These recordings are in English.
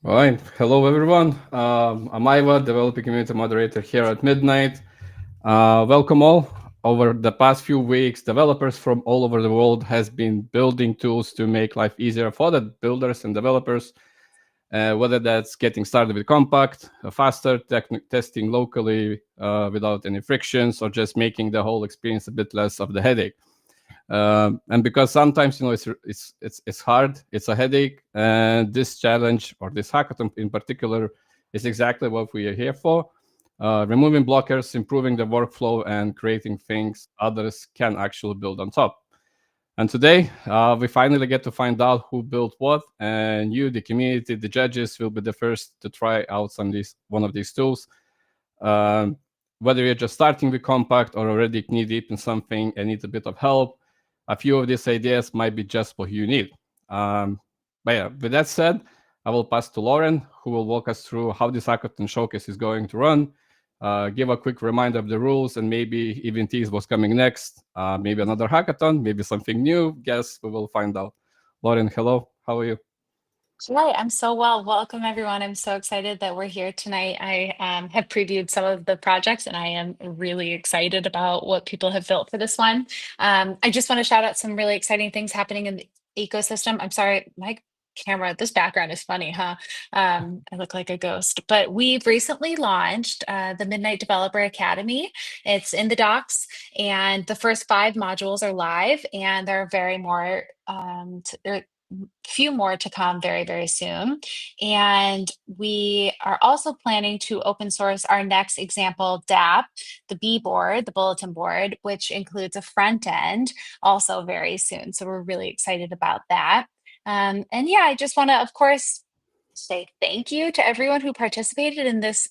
All right. Hello, everyone. I'm Iva, developer community moderator here at Midnight. Welcome all. Over the past few weeks, developers from all over the world has been building tools to make life easier for the builders and developers. Whether that's getting started with Compact, faster testing locally without any frictions, or just making the whole experience a bit less of the headache. And because sometimes it's hard, it's a headache, and this challenge or this hackathon in particular is exactly what we are here for. Removing blockers, improving the workflow, and creating things others can actually build on top. And today, we finally get to find out who built what, and you, the community, the judges, will be the first to try out one of these tools. Um, Whether you're just starting with Compact or already knee deep in something and need a bit of help, a few of these ideas might be just what you need. But yeah, with that said, I will pass to Lauren, who will walk us through how this hackathon showcase is going to run, give a quick reminder of the rules, and maybe even tease what's coming next. Maybe another hackathon, maybe something new. Guess we will find out. Lauren, hello. How are you? Hi, I'm so well. Welcome, everyone. I'm so excited that we're here tonight. I have previewed some of the projects, and I am really excited about what people have built for this one. I just want to shout out some really exciting things happening in the ecosystem. I'm sorry, my camera, this background is funny, huh? I look like a ghost. But we've recently launched the Midnight Developer Academy. It's in the docs, and the first 5 modules are live, and there are few more to come very, very soon. And we are also planning to open source our next example DApp, the B board, the bulletin board, which includes a front end also very soon. So we're really excited about that. And yeah, I just want to, of course, say thank you to everyone who participated in this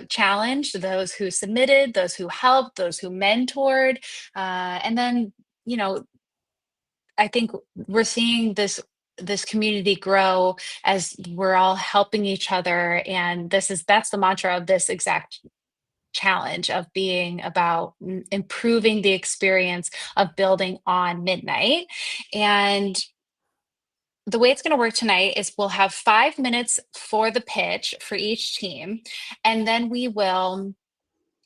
challenge, those who submitted, those who helped, those who mentored, and then you know I think we're seeing this community grow as we're all helping each other, and that's the mantra of this exact challenge of being about improving the experience of building on Midnight. And the way it's going to work tonight is we'll have 5 minutes for the pitch for each team, and then we will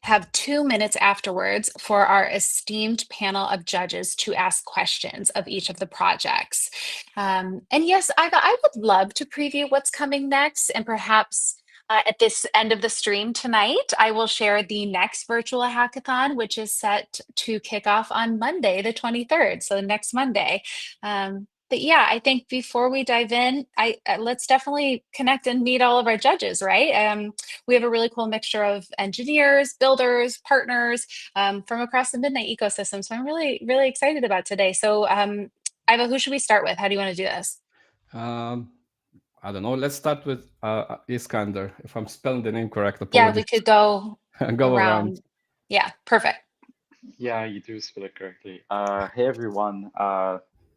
have 2 minutes afterwards for our esteemed panel of judges to ask questions of each of the projects. And yes, I would love to preview what's coming next, and perhaps at this end of the stream tonight, I will share the next virtual hackathon, which is set to kick off on Monday, the 23rd, so next Monday. But yeah, I think before we dive in, let's definitely connect and meet all of our judges, right? We have a really cool mixture of engineers, builders, partners from across the Midnight ecosystem. So I'm really, really excited about today. So Iva, who should we start with? How do you want to do this? Um, I don't know. Let's start with Iskander. If I'm spelling the name correct, Yeah, we apologies. could go Go around. around. Yeah, perfect. Yeah, you do spell it correctly. Hey everyone.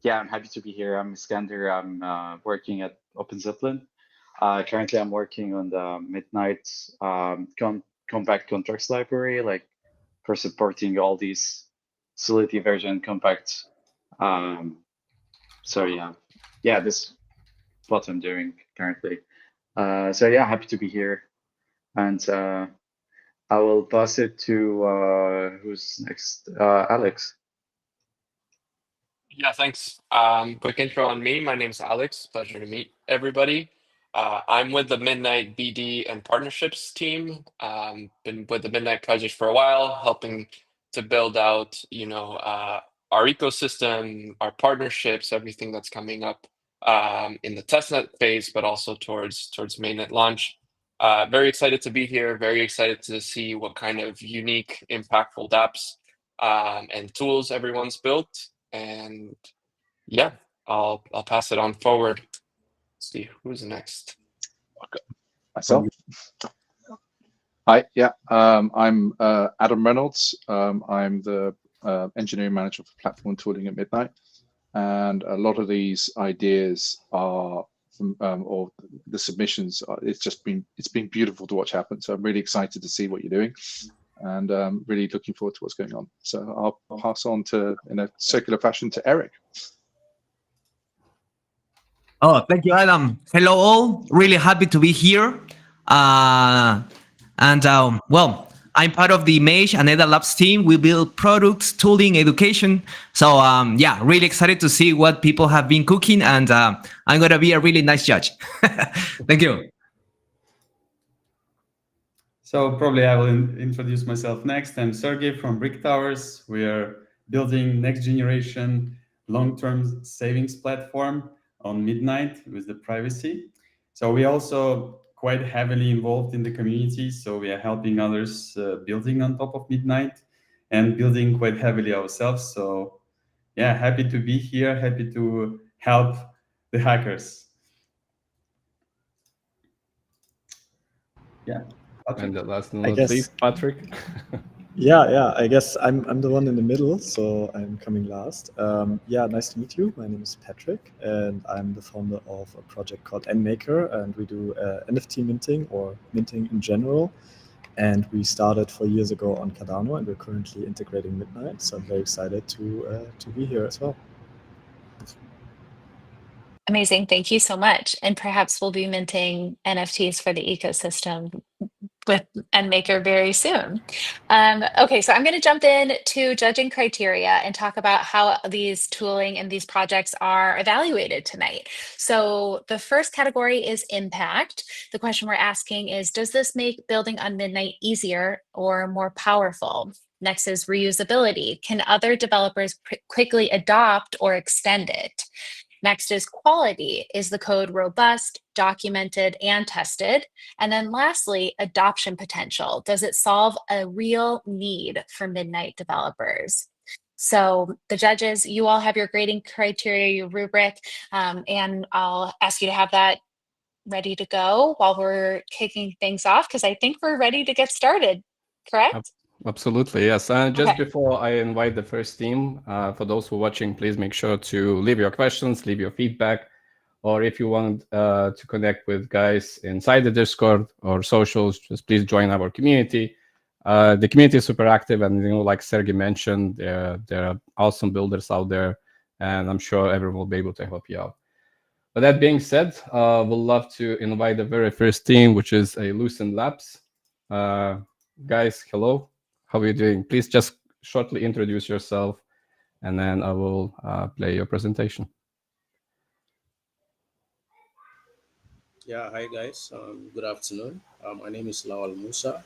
Yeah, I'm happy to be here. I'm Iskander. I'm working at OpenZeppelin. Currently, I'm working on the Midnight compact contracts library, like for supporting all these Solidity version compact. So yeah, this is what I'm doing currently. So yeah, happy to be here, and I will pass it to who's next? Alex. Yeah, thanks. Quick intro on me. My name's Alex. Pleasure to meet everybody. I'm with the Midnight BD and Partnerships team. Been with the Midnight Project for a while, helping to build out, our ecosystem, our partnerships, everything that's coming up in the testnet phase, but also towards mainnet launch. Very excited to be here. Very excited to see what kind of unique, impactful dApps and tools everyone's built. And yeah, I'll pass it on forward. Let's see who's next. Okay. Myself. Hi, yeah, I'm Adam Reynolds. I'm the engineering manager for platform tooling at Midnight, and a lot of these ideas are from, or the submissions. It's been beautiful to watch happen. So I'm really excited to see what you're doing, and really looking forward to what's going on. So I'll pass on to, in a circular fashion, to Eric. Oh, thank you, Adam. Hello, all. Really happy to be here. Well, I'm part of the Mesh and EDA Labs team. We build products, tooling, education. So, yeah, really excited to see what people have been cooking, and I'm going to be a really nice judge. Thank you. So probably I will introduce myself next. I'm Sergey from Brick Towers. We are building next generation long-term savings platform on Midnight with the privacy. So we also quite heavily involved in the community. So we are helping others building on top of Midnight and building quite heavily ourselves. So yeah, happy to be here, happy to help the hackers. Yeah. Patrick? And the last but not least, Patrick. Yeah. I guess I'm the one in the middle, so I'm coming last. Yeah, nice to meet you. My name is Patrick, and I'm the founder of a project called NMaker, and we do NFT minting or minting in general. And we started 4 years ago on Cardano, and we're currently integrating Midnight. So I'm very excited to be here as well. Amazing. Thank you so much. And perhaps we'll be minting NFTs for the ecosystem with NMaker very soon. Okay, so I'm going to jump in to judging criteria and talk about how these tooling and these projects are evaluated tonight. So the first category is impact. The question we're asking is, does this make building on Midnight easier or more powerful? Next is reusability. Can other developers quickly adopt or extend it? Next is quality. Is the code robust, documented, and tested? And then lastly, adoption potential. Does it solve a real need for Midnight developers? So the judges, you all have your grading criteria, your rubric, and I'll ask you to have that ready to go while we're kicking things off, because I think we're ready to get started, correct? Absolutely, yes. Just before I invite the first team, for those who are watching, please make sure to leave your questions, leave your feedback, or if you want to connect with guys inside the Discord or socials, just please join our community. The community is super active, and like Sergey mentioned, there are awesome builders out there, and I'm sure everyone will be able to help you out. But that being said, we'd love to invite the very first team, which is a Lucent Labs. Guys, hello. How are you doing? Please just shortly introduce yourself, and then I will play your presentation. Yeah, hi guys. Good afternoon. My name is Lawal Musa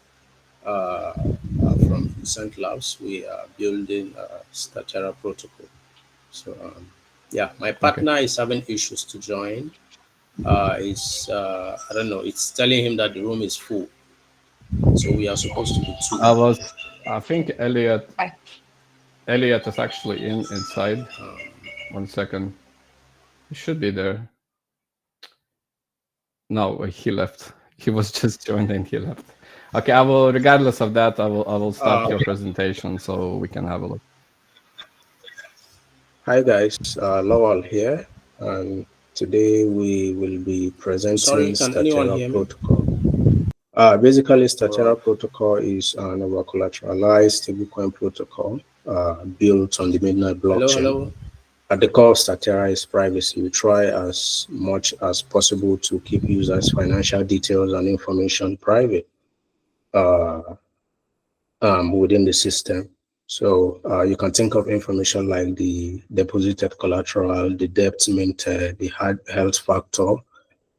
from Lucent Labs. We are building Statera protocol. So yeah, my partner is having issues to join. I don't know. It's telling him that the room is full. So we are supposed to be two. I think Elliot is actually inside. 1 second. He should be there. No, he left. He was just joined and he left. Okay, regardless of that, I will start your presentation so we can have a look. Hi guys, Lawal here, and today we will be presenting Statera protocol. Basically, Statera protocol is an over-collateralized stablecoin protocol built on the Midnight blockchain. Hello. At the core of Statera is privacy. We try as much as possible to keep users' financial details and information private within the system. So you can think of information like the deposited collateral, the debt minted, the health factor,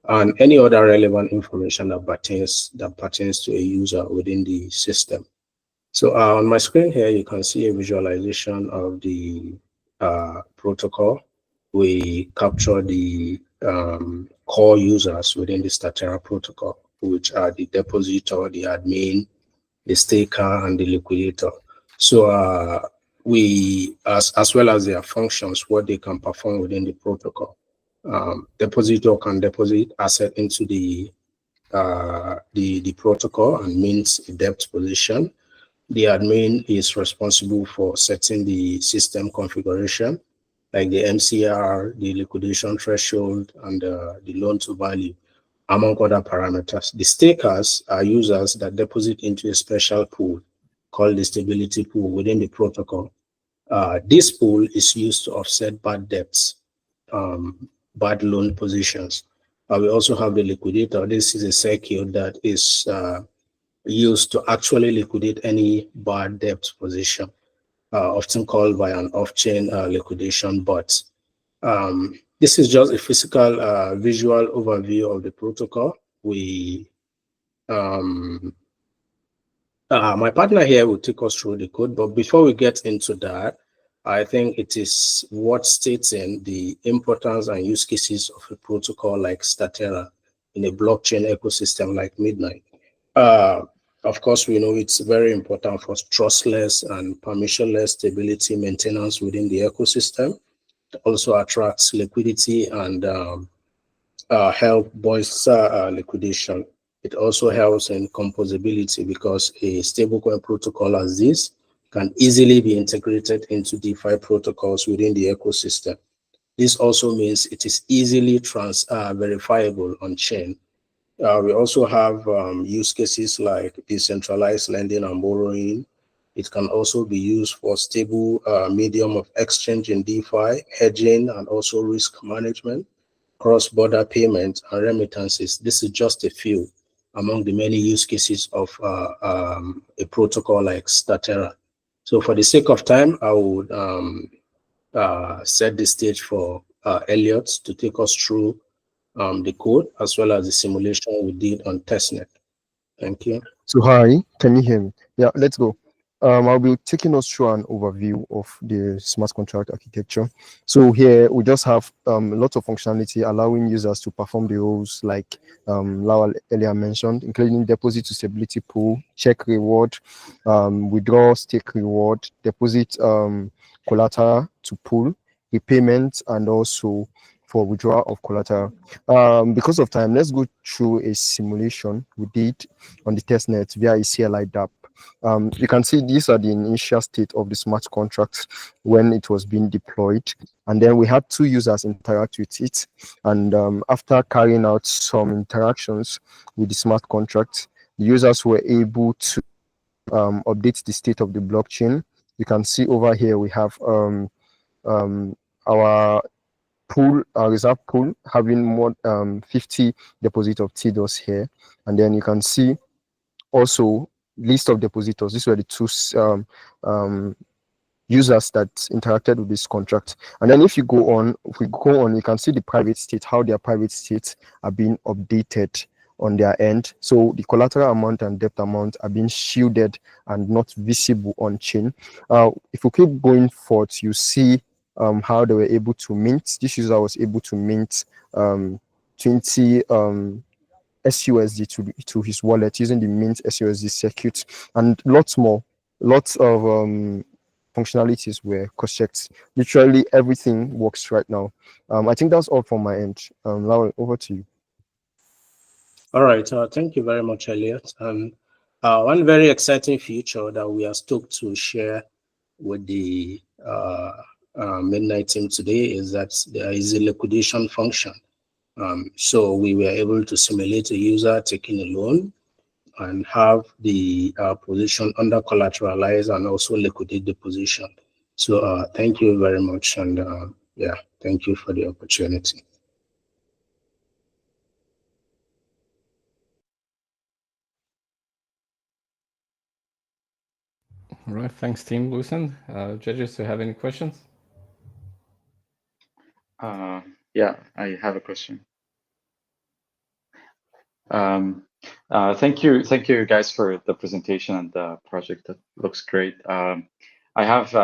and any other relevant information that pertains to a user within the system. So on my screen here, you can see a visualization of the protocol. We capture the core users within the Statera protocol, which are the depositor, the admin, the staker, and the liquidator. So we, as well as their functions, what they can perform within the protocol. Depositor can deposit asset into the protocol and mint the debt position. The admin is responsible for setting the system configuration, like the MCR, the liquidation threshold, and the loan to value, among other parameters. The stakers are users that deposit into a special pool called the stability pool within the protocol. This pool is used to offset bad debts bad loan positions. We also have the liquidator. This is a circuit that is used to actually liquidate any bad debt position, often called by an off-chain liquidation bot. This is just a physical visual overview of the protocol. My partner here will take us through the code, but before we get into that, I think it is worth stating the importance and use cases of a protocol like Statera in a blockchain ecosystem like Midnight. Of course, we know it's very important for trustless and permissionless stability maintenance within the ecosystem. It also attracts liquidity and help bolster liquidation. It also helps in composability because a stablecoin protocol as this can easily be integrated into DeFi protocols within the ecosystem. This also means it is easily verifiable on chain. We also have use cases like decentralized lending and borrowing. It can also be used for stable medium of exchange in DeFi, hedging, and also risk management, cross-border payments, and remittances. This is just a few among the many use cases of a protocol like Statera. So for the sake of time, I would set the stage for Elliot to take us through the code as well as the simulation we did on testnet. Thank you. So hi, can you hear me? Yeah, let's go. I'll be taking us through an overview of the smart contract architecture. So here we just have lots of functionality allowing users to perform the roles like Lawal earlier mentioned, including deposit to stability pool, check reward, withdraw stake reward, deposit collateral to pool, repayment, and also for withdrawal of collateral. Because of time, let's go through a simulation we did on the testnet via a CLI DApp. You can see these are the initial state of the smart contracts when it was being deployed. And then we had two users interact with it. And after carrying out some interactions with the smart contract, the users were able to update the state of the blockchain. You can see over here we have our pool, our reserve pool, having more 50 deposit of TDOS here. And then you can see also list of depositors. These were the two users that interacted with this contract. And then if we go on, you can see the private state, how their private states are being updated on their end. So the collateral amount and debt amount are being shielded and not visible on chain. If we keep going forward, you see how they were able to mint. This user was able to mint 20 SUSD to his wallet using the mint SUSD circuit, and lots more. Lots of functionalities were cross-checked. Literally everything works right now. I think that's all from my end. Lawal, over to you. All right, thank you very much, Elliot. And one very exciting feature that we are stoked to share with the Midnight team today is that there is a liquidation function. So we were able to simulate a user taking a loan and have the position under collateralized and also liquidate the position. So thank you very much. And yeah, thank you for the opportunity. All right, thanks, team. Lucen, judges, do you have any questions? Yeah, I have a question. Thank you guys for the presentation and the project. That looks great. I have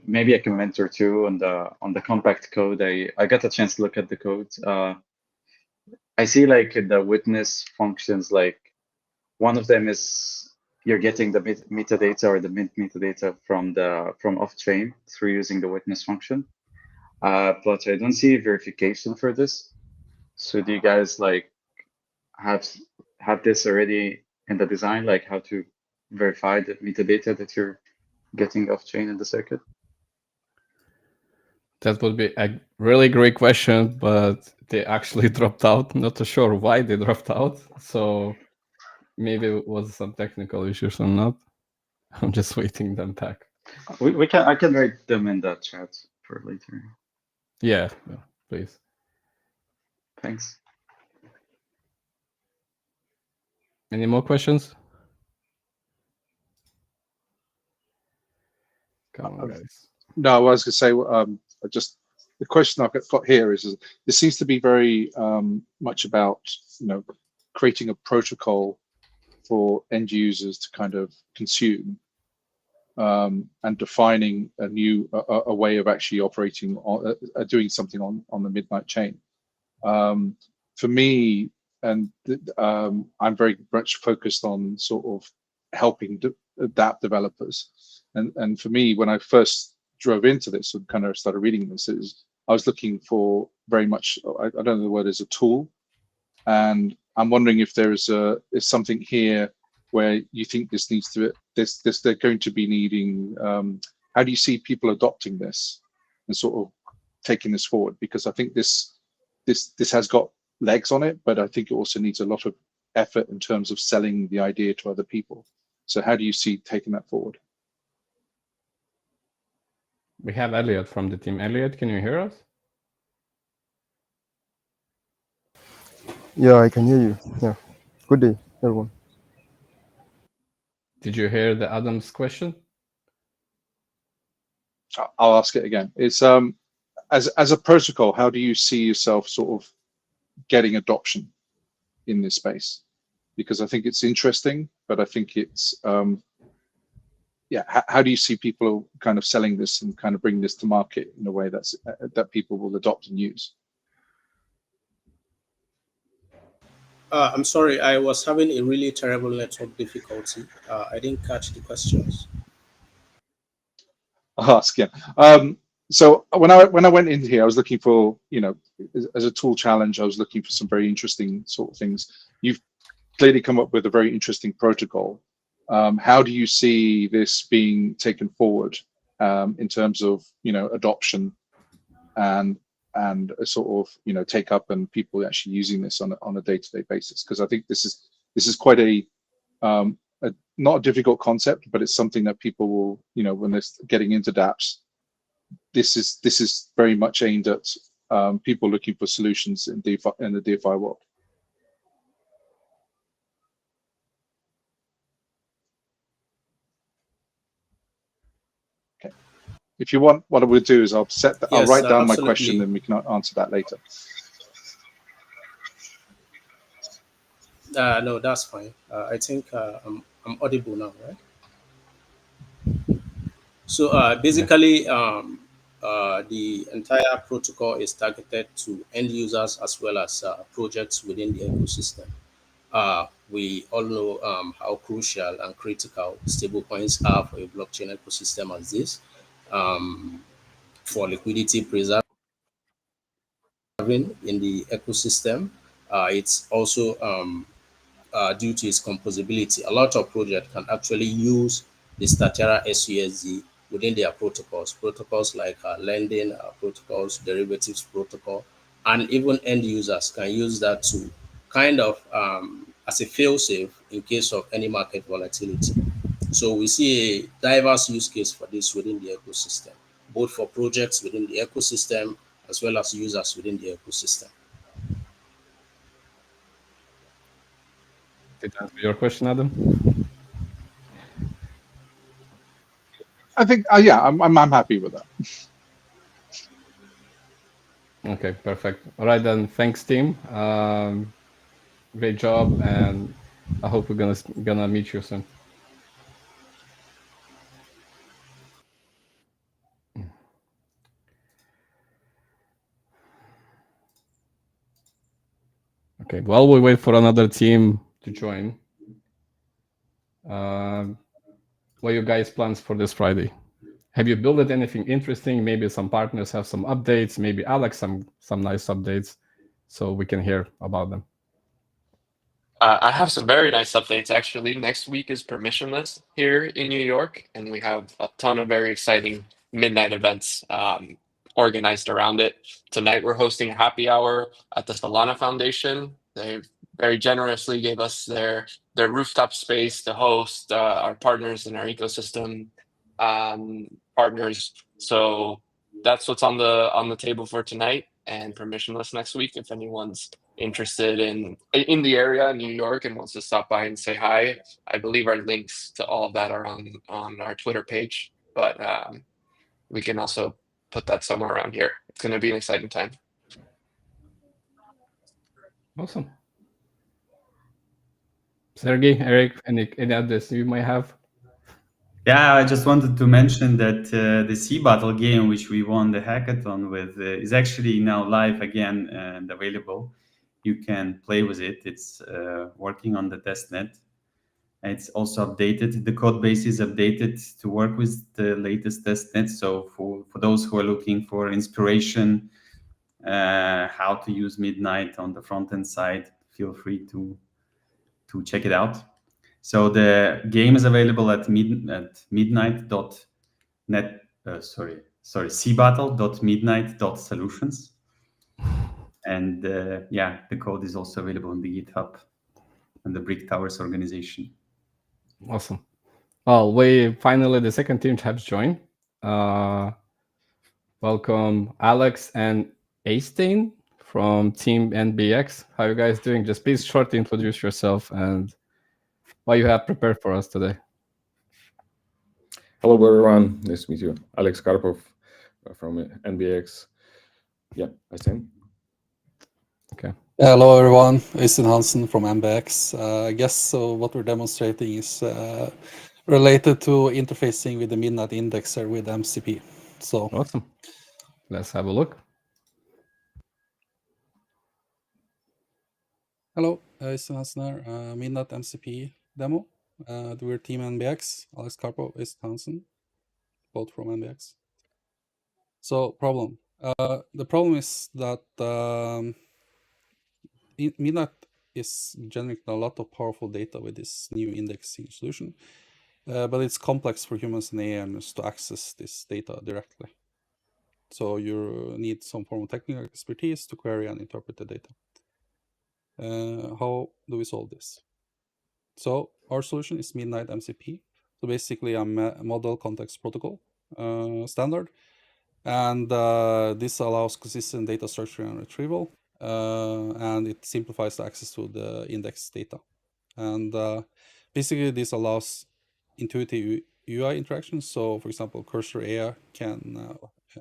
maybe a comment or two on the compact code. I got a chance to look at the code. I see like the witness functions, like one of them is you're getting the metadata or the mint metadata from off-chain through using the witness function. But I don't see verification for this. So do you guys like have this already in the design, like how to verify the metadata that you're getting off-chain in the circuit? That would be a really great question, but they actually dropped out. Not too sure why they dropped out. So maybe it was some technical issues or not. I'm just waiting them back. I can write them in the chat for later. Yeah, please. Thanks. Any more questions? Come on, guys. No, I was going to say, just the question I've got here is this seems to be very much about, creating a protocol for end users to kind of consume, and defining a way of actually operating on doing something on the Midnight chain. For me, and I'm very much focused on sort of helping adapt developers. And for me, when I first drove into this and kind of started reading this, I was looking for very much, I don't know the word is a tool. And I'm wondering if there is something here where you think this needs to, they're going to be needing, how do you see people adopting this and sort of taking this forward? Because I think this has got legs on it, but I think it also needs a lot of effort in terms of selling the idea to other people. So how do you see taking that forward? We have Elliot from the team. Elliot, can you hear us? Yeah, I can hear you. Yeah. Good day, everyone. Did you hear the Adam's question? I'll ask it again. It's as a protocol, how do you see yourself sort of getting adoption in this space? Because I think it's interesting, but I think it's how do you see people kind of selling this and kind of bring this to market in a way that people will adopt and use? I'm sorry, I was having a really terrible network difficulty. I didn't catch the questions. I'll ask again. So when I went in here, I was looking for, as a tool challenge, I was looking for some very interesting sort of things. You've clearly come up with a very interesting protocol. How do you see this being taken forward in terms of, adoption and a sort of, take up and people actually using this on a day-to-day basis? Because I think this is quite a not a difficult concept, but it's something that people will, when they're getting into dApps, this is very much aimed at people looking for solutions in the DeFi world. Okay. If you want, what I will do is I'll write down my question, and we can answer that later. No, that's fine. I think I'm audible now, right? So basically, the entire protocol is targeted to end users as well as projects within the ecosystem. We all know how crucial and critical stablecoins are for a blockchain ecosystem as this, for liquidity preserving in the ecosystem. It's also due to its composability. A lot of projects can actually use the Statera SUSD within their protocols like lending protocols, derivatives protocol, and even end users can use that to kind of as a fail-safe in case of any market volatility. So we see a diverse use case for this within the ecosystem, both for projects within the ecosystem as well as users within the ecosystem. Did that answer your question, Adam? I think, yeah, I'm happy with that. Okay, perfect. All right, then. Thanks, team. Great job, and I hope we're gonna meet you soon. Okay, while we wait for another team to join, what are your guys' plans for this Friday? Have you built anything interesting? Maybe some partners have some updates. Maybe Alex some nice updates, so we can hear about them. I have some very nice updates, actually. Next week is permissionless here in New York, and we have a ton of very exciting midnight events organized around it. Tonight, we're hosting a happy hour at the Solana Foundation. They very generously gave us their rooftop space to host our partners in our ecosystem partners. So that's what's on the table for tonight. and permissionless next week. If anyone's interested in the area in New York and wants to stop by and say hi, I believe our links to all of that are on our Twitter page. But we can also put that somewhere around here. It's going to be an exciting time. Awesome. Sergey, Eric, any others you might have? Yeah, I just wanted to mention that the Sea Battle game, which we won the hackathon with, is actually now live again and available. You can play with it. It's working on the testnet. It's also updated. The code base is updated to work with the latest testnet. So for those who are looking for inspiration, how to use Midnight on the front-end side, feel free to check it out. So the game is available at midnight.net. seabattle.midnight.solutions. And yeah, the code is also available on the GitHub and the Brick Towers organization. Awesome. Well, finally the second team has joined. Welcome Alex and Einstein from Team NBX. How are you guys doing? Just please shortly introduce yourself and what you have prepared for us today. Hello, everyone. Nice to meet you. Alex Karpov from NBX. Yeah, Einstein. Okay. Hello, everyone. Øystein Hansen from NBX. I guess what we're demonstrating is related to interfacing with the Midnight indexer with MCP. So awesome. Let's have a look. Hello, Øystein Hansen here. Midnight MCP demo. We're Team NBX. Alex Karpov, Øystein Hansen, both from NBX. So problem. The problem is that Midnight is generating a lot of powerful data with this new indexing solution, but it's complex for humans and AIs to access this data directly. So you need some form of technical expertise to query and interpret the data. How do we solve this? So our solution is Midnight MCP. So basically a model context protocol standard. And this allows consistent data structure and retrieval. And it simplifies the access to the index data. And basically this allows intuitive UI interactions. So for example, Cursor AI can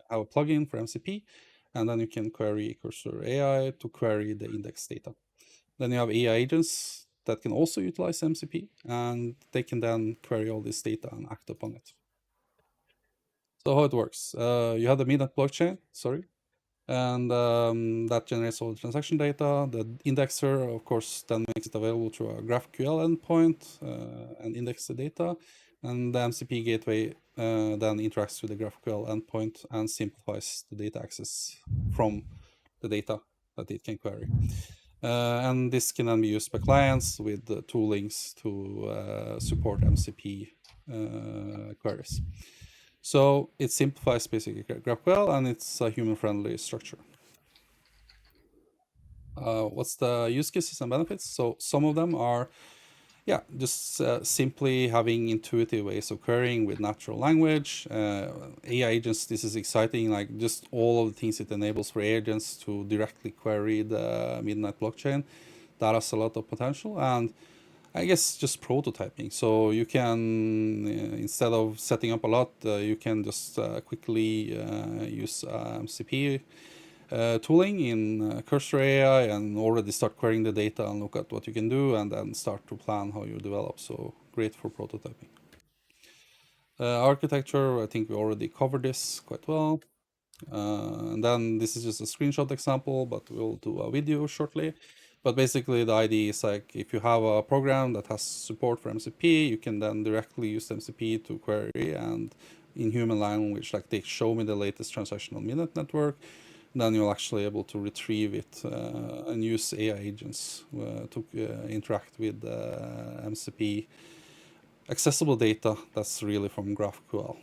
have a plugin for MCP, and then you can query Cursor AI to query the index data. Then you have AI agents that can also utilize MCP, and they can then query all this data and act upon it. So how it works, you have the Midnight blockchain, and that generates all the transaction data. The indexer, of course, then makes it available through a GraphQL endpoint and index the data. And the MCP gateway then interacts with the GraphQL endpoint and simplifies the data access from the data that it can query. And this can then be used by clients with toolings to support MCP queries. So it simplifies basically GraphQL, and it's a human-friendly structure. What's the use cases and benefits? So some of them are, just simply having intuitive ways of querying with natural language. AI agents, this is exciting, like just all of the things it enables for agents to directly query the Midnight blockchain. That has a lot of potential. And I guess just prototyping. So you can, instead of setting up a lot, you can just quickly use MCP tooling in Cursor AI and already start querying the data and look at what you can do, and then start to plan how you develop. So great for prototyping. Architecture, I think we already covered this quite well. And then this is just a screenshot example, but we'll do a video shortly. But basically the idea is like, if you have a program that has support for MCP, you can then directly use MCP to query, and in human language, like they show me the latest transaction on Midnight network, then you're actually able to retrieve it and use AI agents to interact with MCP accessible data that's really from GraphQL.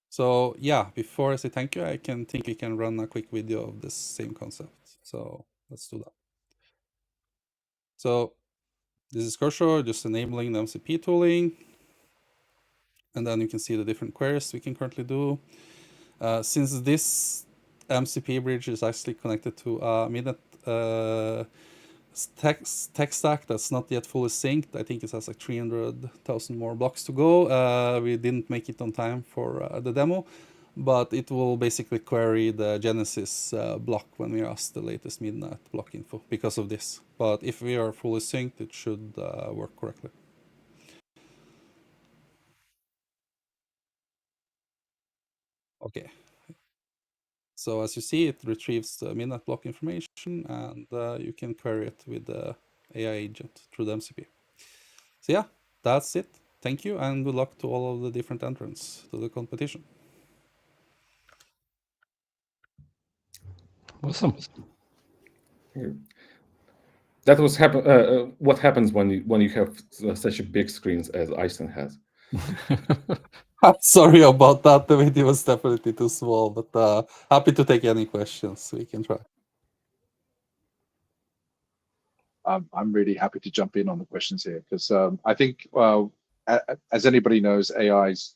So yeah, before I say thank you, I think we can run a quick video of this same concept. So let's do that. So this is Cursor, just enabling the MCP tooling. And then you can see the different queries we can currently do. Since this MCP bridge is actually connected to Midnight tech stack that's not yet fully synced. I think it has like 300,000 more blocks to go. We didn't make it on time for the demo, but it will basically query the Genesis block when we ask the latest Midnight block info because of this. But if we are fully synced, it should work correctly. Okay. So as you see, it retrieves the Midnight block information, and you can query it with the AI agent through the MCP. So yeah, that's it. Thank you, and good luck to all of the different entrants to the competition. Awesome. That was what happens when you have such a big screens as Aysen has. I'm sorry about that. The video was definitely too small, but happy to take any questions. We can try. I'm really happy to jump in on the questions here because I think, as anybody knows, AI is,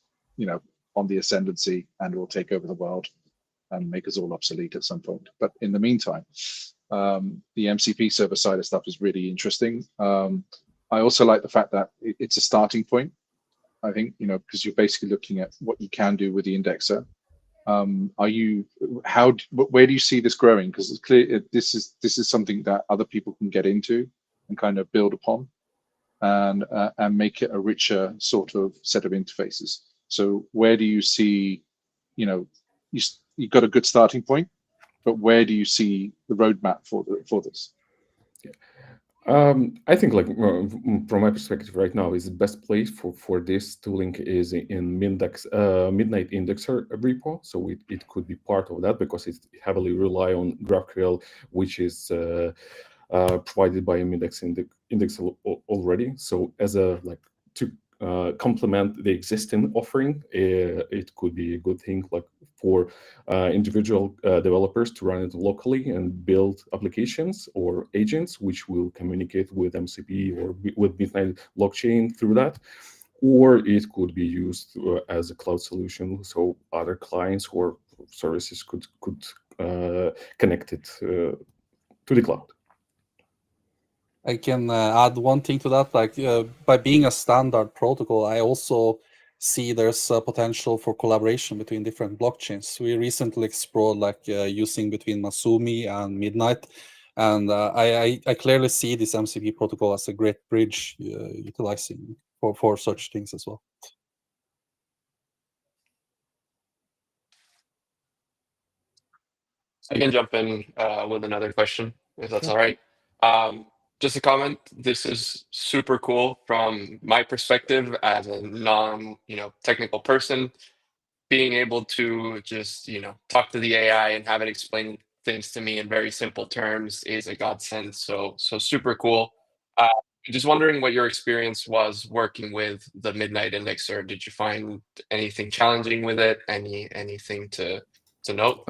on the ascendancy and will take over the world and make us all obsolete at some point. But in the meantime, the MCP server side of stuff is really interesting. I also like the fact that it's a starting point. I think, because you're basically looking at what you can do with the indexer. Where do you see this growing? Because it's clear this is something that other people can get into and kind of build upon and make it a richer sort of set of interfaces. So where do you see, you've got a good starting point, but where do you see the roadmap for this? I think, from my perspective right now, is the best place for this tooling is in Midnight Indexer repo. So it could be part of that because it heavily rely on GraphQL, which is provided by a Midnight Indexer already. So as to complement the existing offering, it could be a good thing for individual developers to run it locally and build applications or agents which will communicate with MCP or with Midnight blockchain through that. Or it could be used as a cloud solution, so other clients or services could connect it to the cloud. I can add one thing to that. By being a standard protocol, I also see there's a potential for collaboration between different blockchains. We recently explored using between Masumi and Midnight, and I clearly see this MCP protocol as a great bridge utilizing for such things as well. I can jump in with another question, if that's all right. Just a comment. This is super cool from my perspective as a non-technical person. Being able to just talk to the AI and have it explain things to me in very simple terms is a godsend. So super cool. Just wondering what your experience was working with the Midnight Indexer. Did you find anything challenging with it? Anything to note?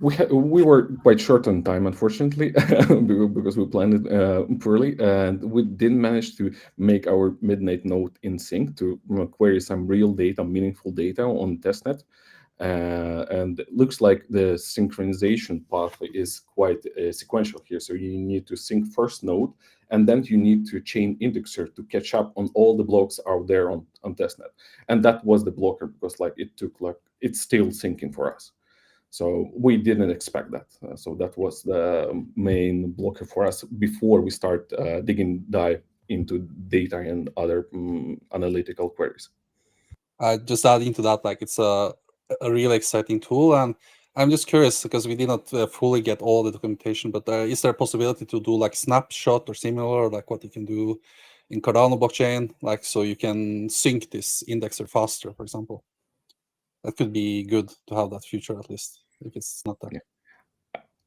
We were quite short on time, unfortunately, because we planned it poorly, and we didn't manage to make our Midnight node in sync to query some real data, meaningful data on testnet. And it looks like the synchronization path is quite sequential here. So you need to sync first node, and then you need to chain indexer to catch up on all the blocks out there on testnet. And that was the blocker because it's still syncing for us. So we didn't expect that. So that was the main blocker for us before we start dive into data and other analytical queries. Just adding to that, it's a really exciting tool, and I'm just curious because we did not fully get all the documentation, but is there a possibility to do snapshot or similar, what you can do in Cardano blockchain, so you can sync this indexer faster, for example? That could be good to have that feature at least if it's not there. Yeah.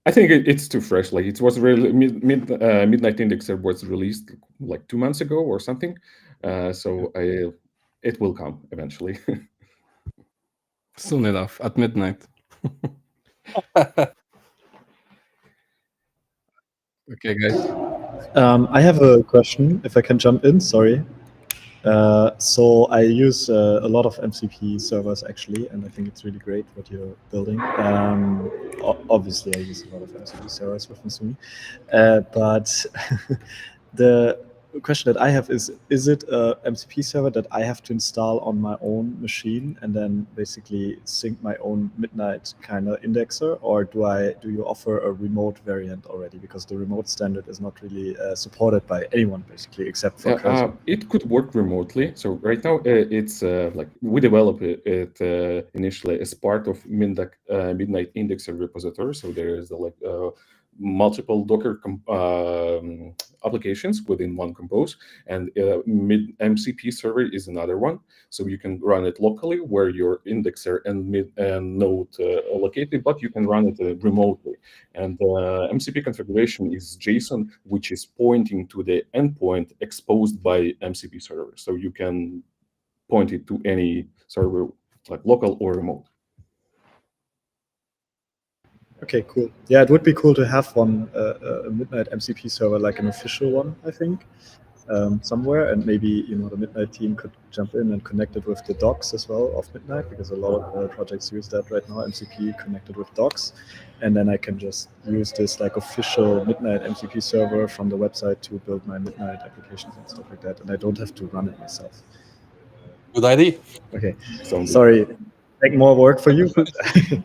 I think it's too fresh. It was really Midnight Indexer was released 2 months ago or something. It will come eventually. Soon enough, at midnight. Okay, guys. I have a question, if I can jump in, sorry. So I use a lot of MCP servers actually, and I think it's really great what you're building. Obviously, I use a lot of MCP servers with Masumi, but the question that I have is it a MCP server that I have to install on my own machine and then basically sync my own Midnight kind of indexer, or do you offer a remote variant already? Because the remote standard is not really supported by anyone basically except for Cursor. It could work remotely. So right now it's like we developed it initially as part of Midnight Indexer repository. So there is multiple Docker applications within one compose, and MCP server is another one. So you can run it locally where your indexer and node are located, but you can run it remotely. And MCP configuration is JSON, which is pointing to the endpoint exposed by MCP server. So you can point it to any server, like local or remote. Okay, cool. Yeah, it would be cool to have one, a Midnight MCP server, like an official one, I think, somewhere. And maybe, the Midnight team could jump in and connect it with the docs as well of Midnight, because a lot of projects use that right now, MCP connected with docs. And then I can just use this like official Midnight MCP server from the website to build my Midnight applications and stuff like that. And I don't have to run it myself. Good idea. Okay, sorry. Make more work for you.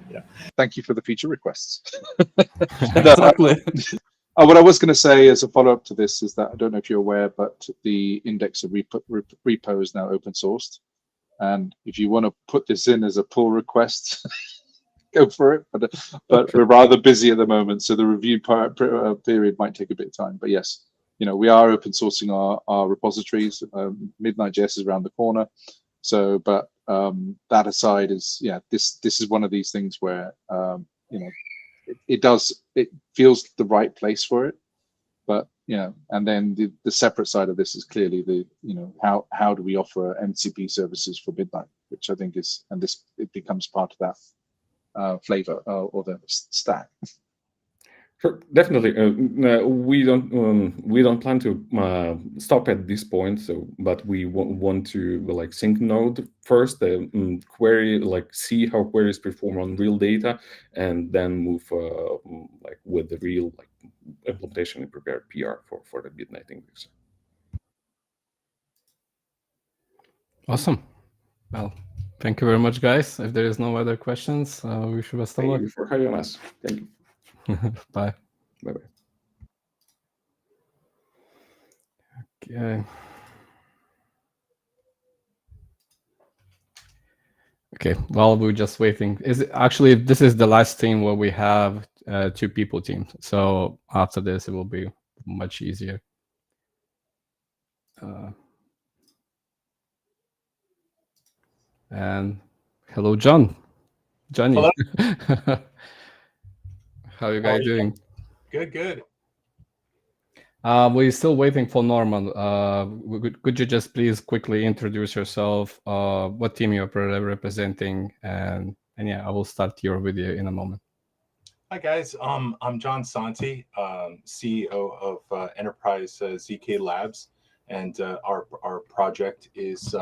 Yeah. Thank you for the feature requests. Exactly. What I was going to say as a follow-up to this is that I don't know if you're aware, but the indexer repo is now open sourced. And if you want to put this in as a pull request, go for it. But we're rather busy at the moment, so the review period might take a bit of time. But yes, we are open sourcing our repositories. Midnight.js is around the corner. So, but that aside, this is one of these things where it feels the right place for it, but and then the separate side of this is clearly the how do we offer MCP services for Midnight, which I think is, and it becomes part of that flavor or the stack. Sure, definitely. We don't plan to stop at this point. So, but we want to sync node first, query, see how queries perform on real data, and then move with the real implementation and prepare PR for the Midnight Indexer. Awesome. Well, thank you very much, guys. If there is no other questions, we wish you best of luck. Thank you for having us. Thank you. Bye. Bye-bye. Okay. Okay, while we're just waiting, this is the last team where we have 2 people teams. So after this, it will be much easier. And hello, Johnny. Hello. How are you guys doing? Good. We're still waiting for Norman. Could you just please quickly introduce yourself, what team you're representing, and yeah, I will start your video in a moment. Hi guys, I'm John Santi, CEO of Enterprise ZK Labs, and our project is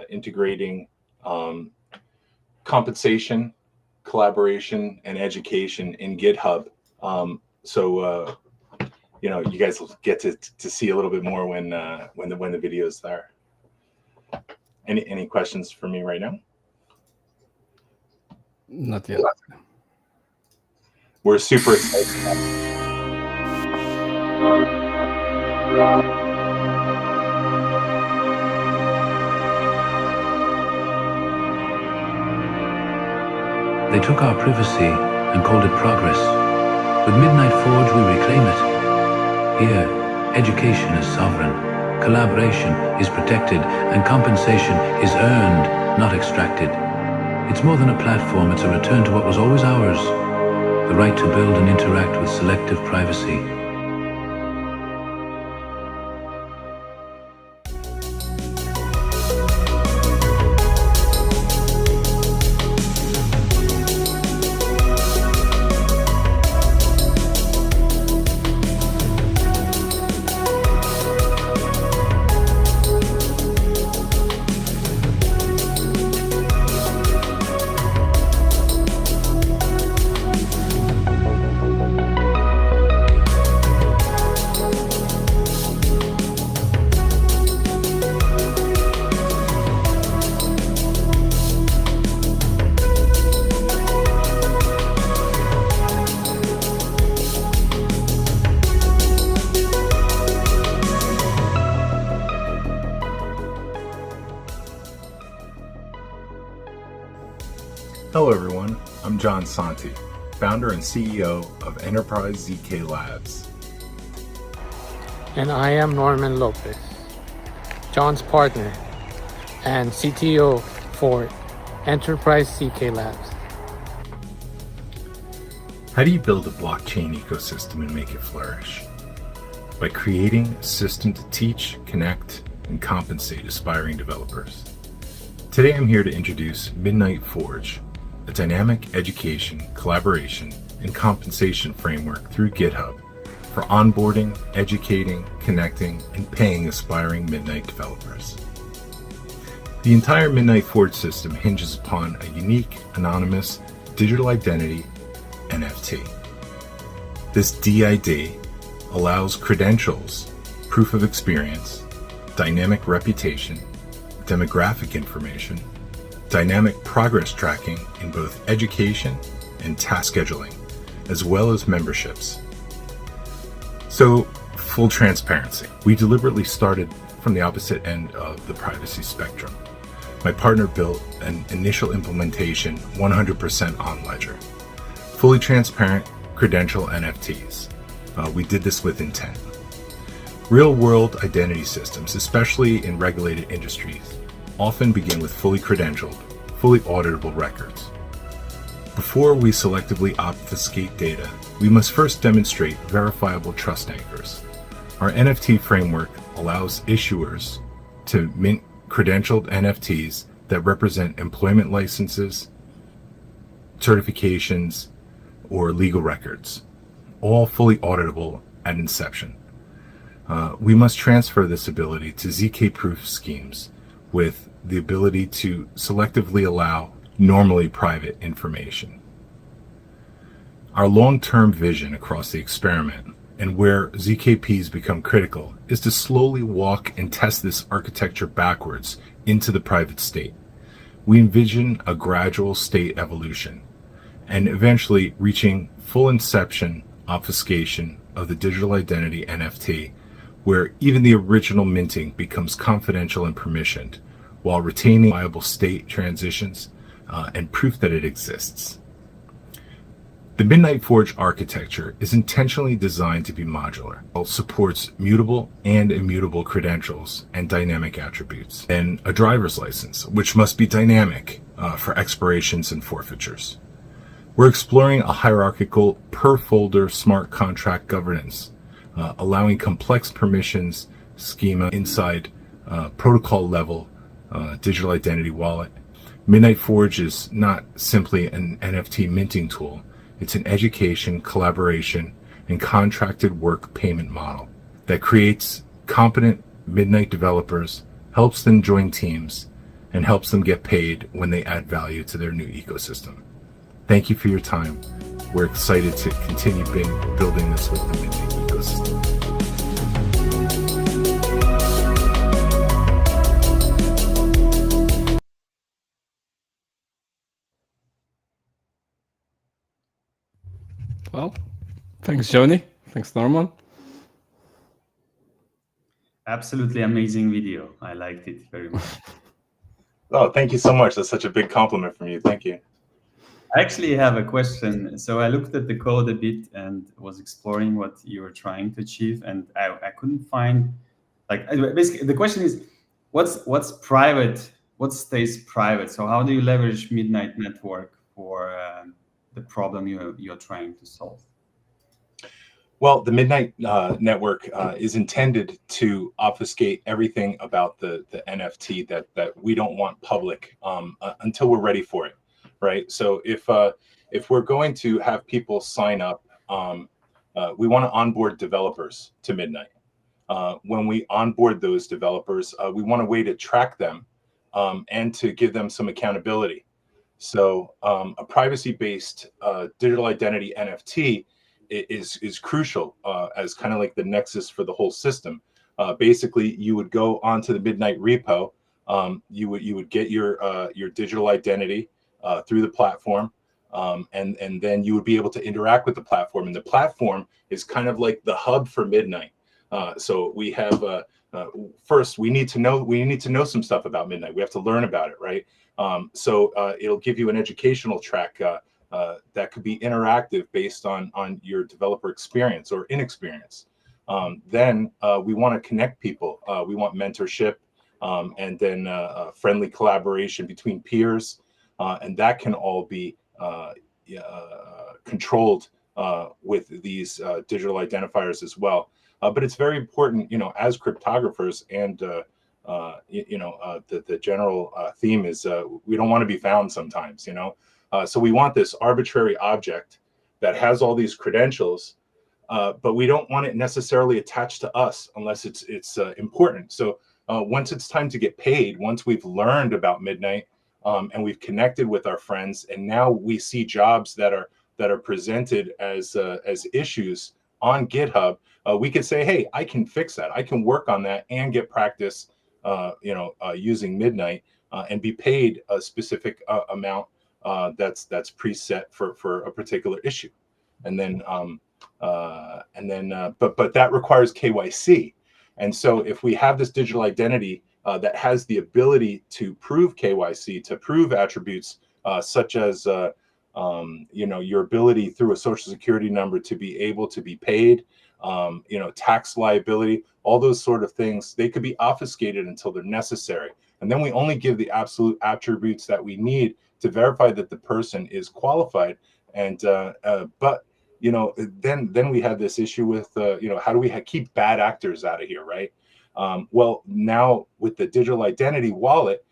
integrating compensation, collaboration, and education in GitHub. So you guys will get to see a little bit more when the video is there. Any questions for me right now? Not yet. We're super excited. They took our privacy and called it progress. With Midnight Forge, we reclaim it. Here, education is sovereign, collaboration is protected, and compensation is earned, not extracted. It's more than a platform, it's a return to what was always ours, the right to build and interact with selective privacy. John Santi, founder and CEO of Enterprise ZK Labs. And I am Norman Lopez, John's partner and CTO for Enterprise ZK Labs. How do you build a blockchain ecosystem and make it flourish? By creating a system to teach, connect, and compensate aspiring developers. Today I'm here to introduce Midnight Forge, a dynamic education, collaboration, and compensation framework through GitHub for onboarding, educating, connecting, and paying aspiring Midnight developers. The entire Midnight Forge system hinges upon a unique, anonymous, digital identity NFT. This DID allows credentials, proof of experience, dynamic reputation, demographic information, dynamic progress tracking in both education and task scheduling, as well as memberships. So, full transparency, we deliberately started from the opposite end of the privacy spectrum. My partner built an initial implementation 100% on Ledger. Fully transparent credential NFTs. We did this with intent. Real-world identity systems, especially in regulated industries, often begin with fully credentialed, fully auditable records. Before we selectively obfuscate data, we must first demonstrate verifiable trust anchors. Our NFT framework allows issuers to mint credentialed NFTs that represent employment licenses, certifications, or legal records, all fully auditable at inception. We must transfer this ability to ZK-proof schemes with the ability to selectively allow normally private information. Our long-term vision across the experiment and where ZKPs become critical is to slowly walk and test this architecture backwards into the private state. We envision a gradual state evolution and eventually reaching full inception obfuscation of the digital identity NFT, where even the original minting becomes confidential and permissioned, while retaining viable state transitions and proof that it exists. The Midnight Forge architecture is intentionally designed to be modular. It supports mutable and immutable credentials and dynamic attributes, and a driver's license, which must be dynamic for expirations and forfeitures. We're exploring a hierarchical per-folder smart contract governance, allowing complex permissions schema inside protocol-level digital identity wallet. Midnight Forge is not simply an NFT minting tool. It's an education, collaboration, and contracted work payment model that creates competent Midnight developers, helps them join teams, and helps them get paid when they add value to their new ecosystem. Thank you for your time. We're excited to continue building this with the Midnight ecosystem. Well, thanks, Johnny. Thanks, Norman. Absolutely amazing video. I liked it very much. Oh, thank you so much. That's such a big compliment from you. Thank you. I actually have a question. So I looked at the code a bit and was exploring what you were trying to achieve, and I couldn't find, like, basically the question is, what's private? What stays private? So how do you leverage Midnight Network for the problem you're trying to solve? Well, the Midnight Network is intended to obfuscate everything about the NFT that we don't want public until we're ready for it, right? So if we're going to have people sign up, we want to onboard developers to Midnight. When we onboard those developers, we want a way to track them and to give them some accountability. So a privacy-based digital identity NFT is crucial as kind of like the nexus for the whole system. Basically, you would go onto the Midnight repo, you would get your digital identity through the platform, and then you would be able to interact with the platform. And the platform is kind of like the hub for Midnight. So we have first we need to know some stuff about Midnight. We have to learn about it, right? So it'll give you an educational track that could be interactive based on your developer experience or inexperience. Then we want to connect people. We want mentorship, and then friendly collaboration between peers, and that can all be controlled with these digital identifiers as well. But it's very important, as cryptographers, and the general theme is we don't want to be found sometimes, so we want this arbitrary object that has all these credentials, but we don't want it necessarily attached to us unless it's important. So once it's time to get paid, once we've learned about Midnight, and we've connected with our friends, and now we see jobs that are presented as issues on GitHub, we could say, hey, I can fix that. I can work on that and get practice, using Midnight, and be paid a specific amount that's preset for a particular issue. And then but that requires KYC. And so if we have this digital identity that has the ability to prove KYC, to prove attributes such as your ability through a social security number to be able to be paid, tax liability, all those sort of things, they could be obfuscated until they're necessary. And then we only give the absolute attributes that we need to verify that the person is qualified. And but then we have this issue with how do we keep bad actors out of here, right? Well, now with the digital identity wallet,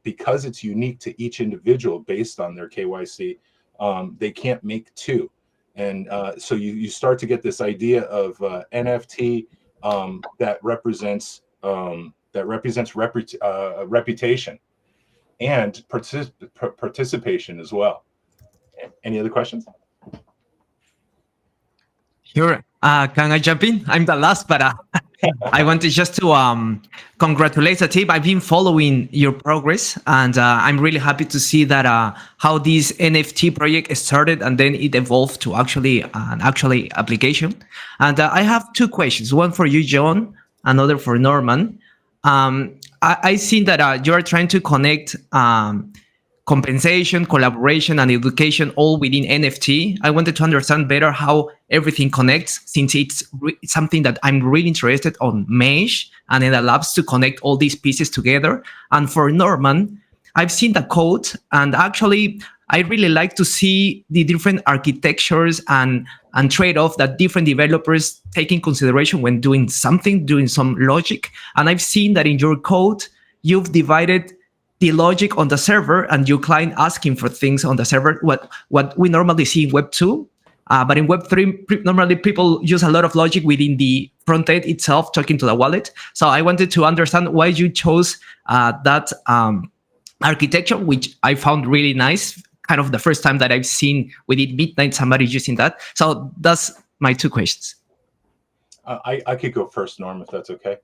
because it's unique to each individual based on their KYC, they can't make two. And so you start to get this idea of NFT that represents reputation and participation as well. Any other questions? Sure. Can I jump in? I'm the last, but I wanted just to congratulate the team. I've been following your progress, and I'm really happy to see that how this NFT project started and then it evolved to actually an application. And I have two questions, one for you, John, another for Norman. I see that you are trying to connect compensation, collaboration, and education all within NFT. I wanted to understand better how everything connects, since it's something that I'm really interested on Mesh and it allows to connect all these pieces together. And for Norman, I've seen the code, and actually I really like to see the different architectures and trade-off that different developers take in consideration when doing something, doing some logic. And I've seen that in your code, you've divided the logic on the server and your client asking for things on the server, what we normally see in Web 2. But in Web 3, normally people use a lot of logic within the front end itself, talking to the wallet. So I wanted to understand why you chose that architecture, which I found really nice. Kind of the first time that I've seen within Midnight somebody using that. So that's my two questions. I could go first, Norm, if that's okay.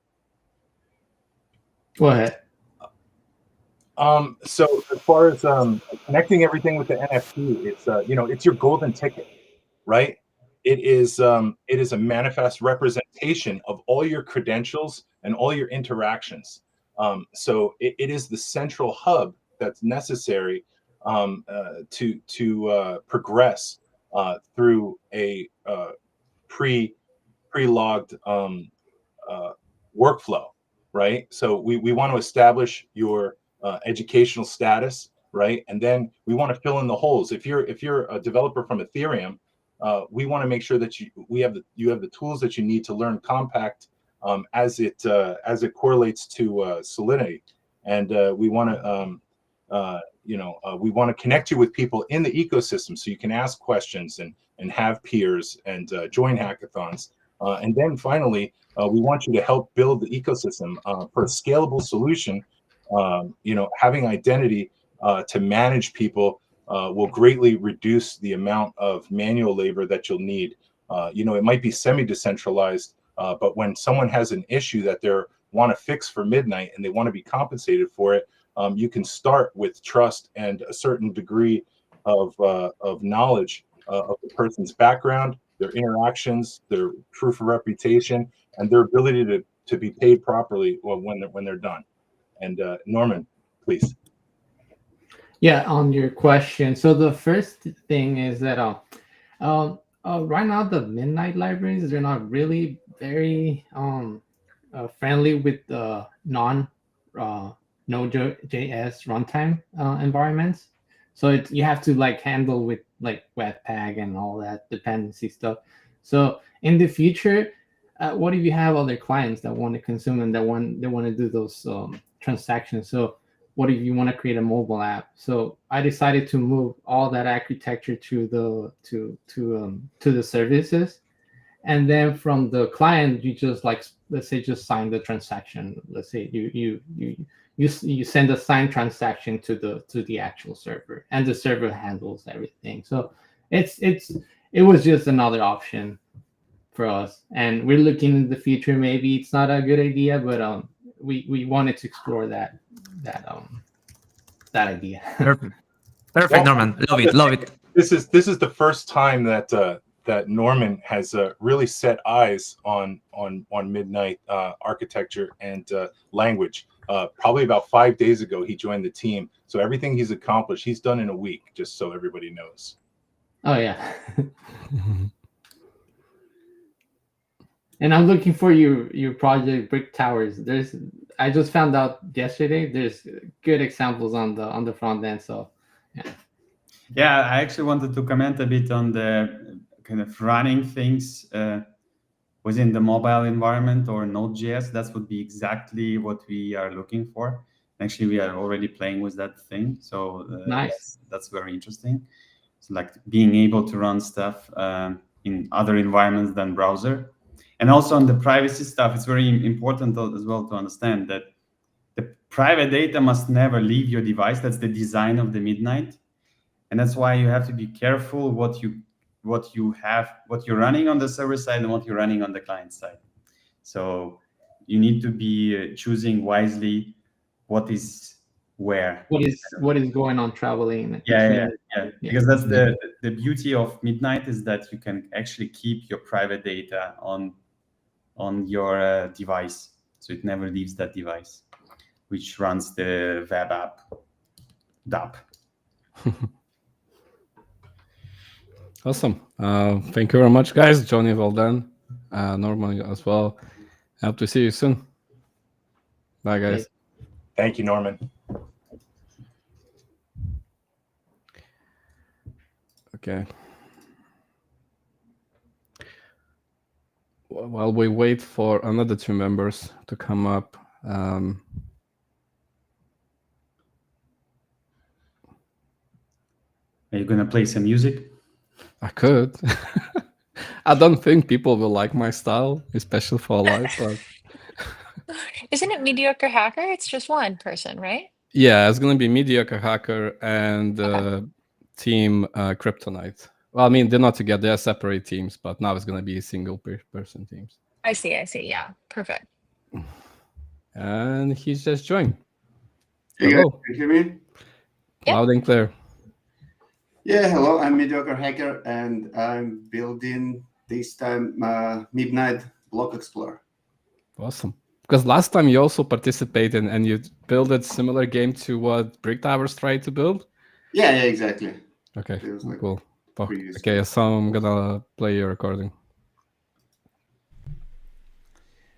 Go ahead. So as far as connecting everything with the NFT, it's it's your golden ticket, right? It is a manifest representation of all your credentials and all your interactions. So it is the central hub that's necessary to progress through a pre-logged workflow, right? So we want to establish your educational status, right? And then we want to fill in the holes. If you're a developer from Ethereum, we want to make sure that you have the tools that you need to learn Compact as it correlates to Solidity, and we want to connect you with people in the ecosystem so you can ask questions and have peers and join hackathons. And then finally, we want you to help build the ecosystem for a scalable solution. Having identity to manage people will greatly reduce the amount of manual labor that you'll need. It might be semi-decentralized, but when someone has an issue that they want to fix for Midnight and they want to be compensated for it, you can start with trust and a certain degree of knowledge of the person's background, their interactions, their proof of reputation, and their ability to be paid properly when they're done. And Norman, please. Yeah, on your question. So the first thing is that right now the Midnight libraries, they're not really very friendly with the non Node.js runtime environments. So you have to like handle with like Webpack and all that dependency stuff. So in the future, what if you have other clients that want to consume and they want to do those transactions? So what if you want to create a mobile app? So I decided to move all that architecture to the services, and then from the client you just like, let's say, just sign the transaction. Let's say you send a signed transaction to the actual server, and the server handles everything. So it was just another option for us, and we're looking in the future. Maybe it's not a good idea, but we wanted to explore that idea. Perfect. Perfect, Norman. Love it. This is the first time that that Norman has really set eyes on Midnight architecture and language. Probably about 5 days ago, he joined the team. So everything he's accomplished, he's done in a week. Just so everybody knows. Oh yeah. And I'm looking for your project Brick Towers. I just found out yesterday there's good examples on the front end. So yeah, I actually wanted to comment a bit on the kind of running things within the mobile environment or Node.js. That would be exactly what we are looking for. Actually, we are already playing with that thing. So nice. That's very interesting. So like being able to run stuff in other environments than browser. And also on the privacy stuff, it's very important as well to understand that the private data must never leave your device. That's the design of the Midnight. And that's why you have to be careful what you're running on the server side and what you're running on the client side. So you need to be choosing wisely what is where. What is going on traveling. Yeah. Because that's the beauty of Midnight, is that you can actually keep your private data on your device. So it never leaves that device, which runs the web app, DApp. Awesome. Thank you very much, guys. Johnny, well done. Norman as well. Hope to see you soon. Bye, guys. Thank you, Norman. Okay. While we wait for another two members to come up, Are you going to play some music? I could. I don't think people will like my style, especially for live. But Isn't it Mediocre Hacker? It's just one person, right? yeah, it's going to be Mediocre Hacker and Team Kryptonite. Well, I mean, they're not together. They're separate teams, but now it's going to be single person teams. I see. Yeah, perfect. And he's just joined. Hey Hello. guys, can you hear me? Loud and clear. Yeah, hello, I'm Mediocre Hacker, and I'm building this time Midnight Block Explorer. Awesome. Because last time you also participated and you built a similar game to what Brick Towers tried to build? Yeah, exactly. Okay, It was like cool. Okay, so I'm gonna play your recording.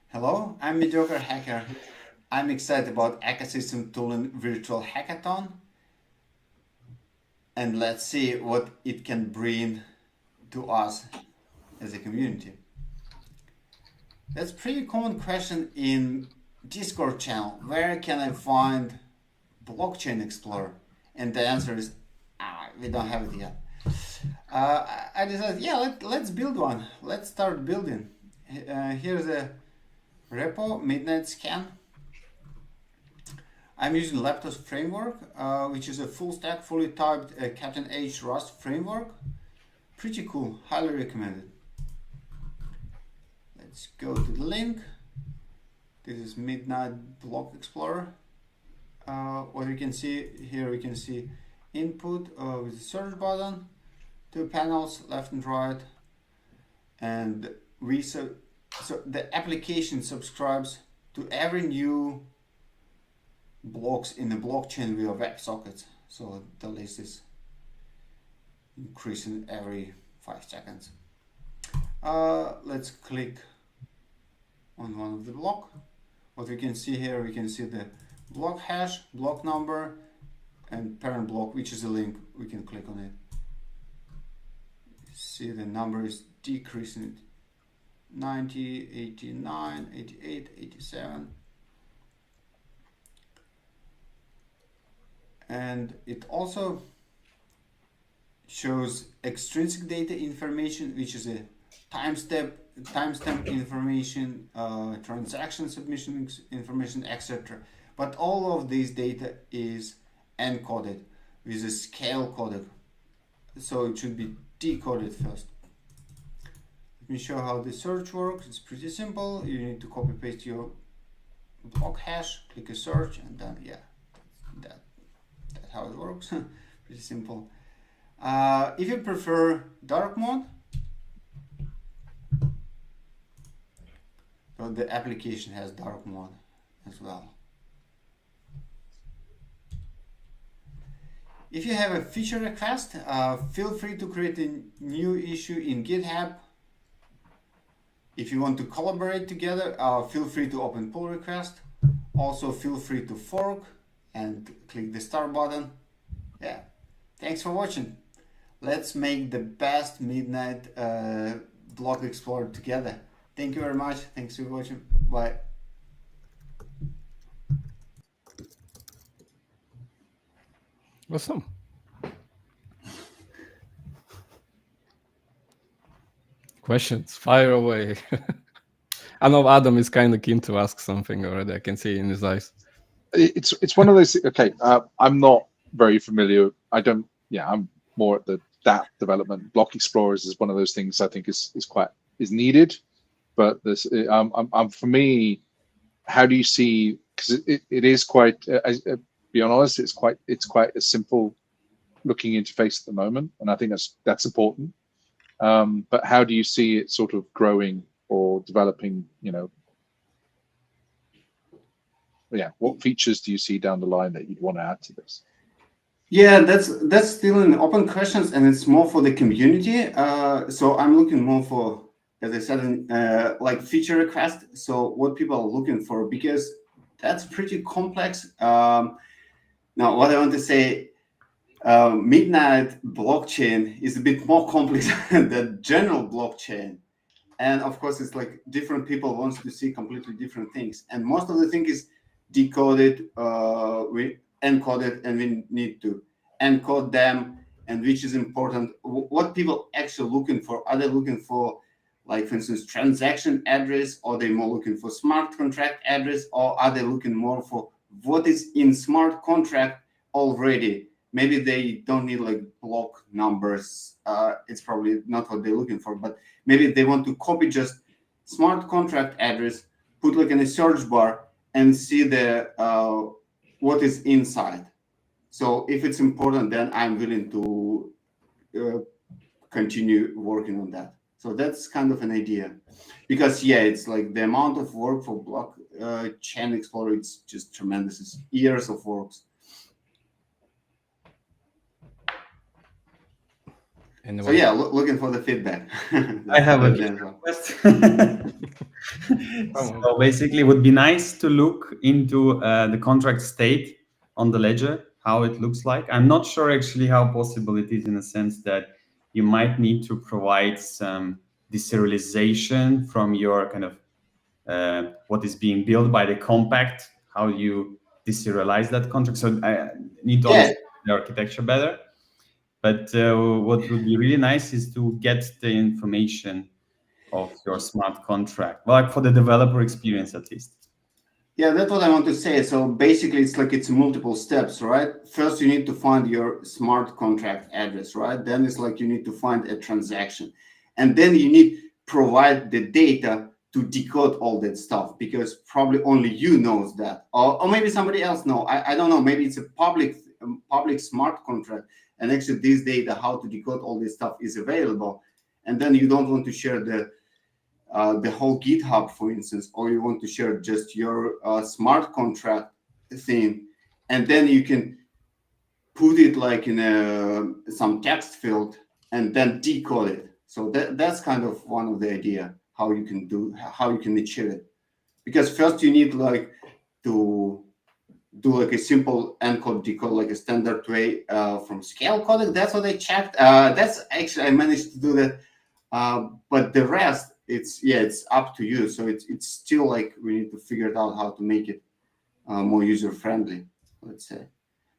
Hello, I'm Mediocre Hacker. I'm excited about ecosystem tooling virtual hackathon. And let's see what it can bring to us as a community. That's a pretty common question in Discord channel. Where can I find Blockchain Explorer? And the answer is, we don't have it yet. I decided, yeah, let's build one. Let's start building. Here's a repo, Midnight Scan. I'm using Leptos framework, which is a full stack, fully typed Captain H Rust framework. Pretty cool, highly recommended. Let's go to the link. This is Midnight Block Explorer. What we can see here, we can see input with the search button, two panels, left and right, and so the application subscribes to every new blocks in the blockchain via WebSockets. So the list is increasing every 5 seconds. Let's click on one of the block. What we can see here, we can see the block hash, block number, and parent block, which is a link. We can click on it. See the number is decreasing. 90, 89, 88, 87. And it also shows extrinsic data information, which is a timestamp information, transaction submission information, etc. But all of this data is encoded with a scale codec, so it should be decoded first. Let me show how the search works. It's pretty simple. You need to copy paste your block hash, click a search, and then that's how it works. Pretty simple. If you prefer dark mode, so the application has dark mode as well. If you have a feature request, feel free to create a new issue in GitHub. If you want to collaborate together, feel free to open pull request. Also feel free to fork and click the start button. Yeah, thanks for watching. Let's make the best Midnight block explorer together. Thank you very much. Thanks for watching. Bye. Awesome. Questions, fire away. I know Adam is kind of keen to ask something already. I can see in his eyes. It's one of those. Okay, I'm not very familiar. I'm more at the DApp development. Block explorers is one of those things I think is needed. But this, for me, how do you see? Because it is quite. Be honest, it's quite a simple looking interface at the moment, and I think that's important. But how do you see it sort of growing or developing? What features do you see down the line that you'd want to add to this? Yeah, that's still an open questions, and it's more for the community. So I'm looking more for, as I said, like feature request. So what people are looking for, because that's pretty complex. Now, what I want to say, Midnight blockchain is a bit more complex than the general blockchain. And of course, it's like different people want to see completely different things. And most of the thing is decoded, we encoded, and we need to encode them. And which is important, what people actually looking for. Are they looking for, like, for instance, transaction address, or they more looking for smart contract address, or are they looking more for what is in smart contract already? Maybe they don't need like block numbers. It's probably not what they're looking for, but maybe they want to copy just smart contract address, put like in a search bar, and see the what is inside. So if it's important, then I'm willing to continue working on that. So that's kind of an idea, because it's like the amount of work for block chain explorer, it's just tremendous. It's years of works. Anyway. So looking for the feedback. I have a request. So basically, it would be nice to look into the contract state on the ledger, how it looks like. I'm not sure actually how possible it is, in a sense that you might need to provide some deserialization from your kind of what is being built by the compact, how you deserialize that contract. So I need to understand the architecture better. But what would be really nice is to get the information of your smart contract, like for the developer experience at least. Yeah, that's what I want to say. So basically, it's multiple steps, right? First, you need to find your smart contract address, right? Then it's like you need to find a transaction. And then you need to provide the data to decode all that stuff, because probably only you knows that. Or maybe somebody else knows. I don't know. Maybe it's a public smart contract. And actually, this data, how to decode all this stuff, is available. And then you don't want to share the whole GitHub, for instance, or you want to share just your smart contract thing. And then you can put it like in some text field and then decode it. So that's kind of one of the idea how you can achieve it. Because first you need like to do like a simple encode decode, like a standard way from scale codec. That's what I checked. That's actually I managed to do that. But the rest, it's up to you. So it's still like we need to figure out how to make it more user friendly, let's say.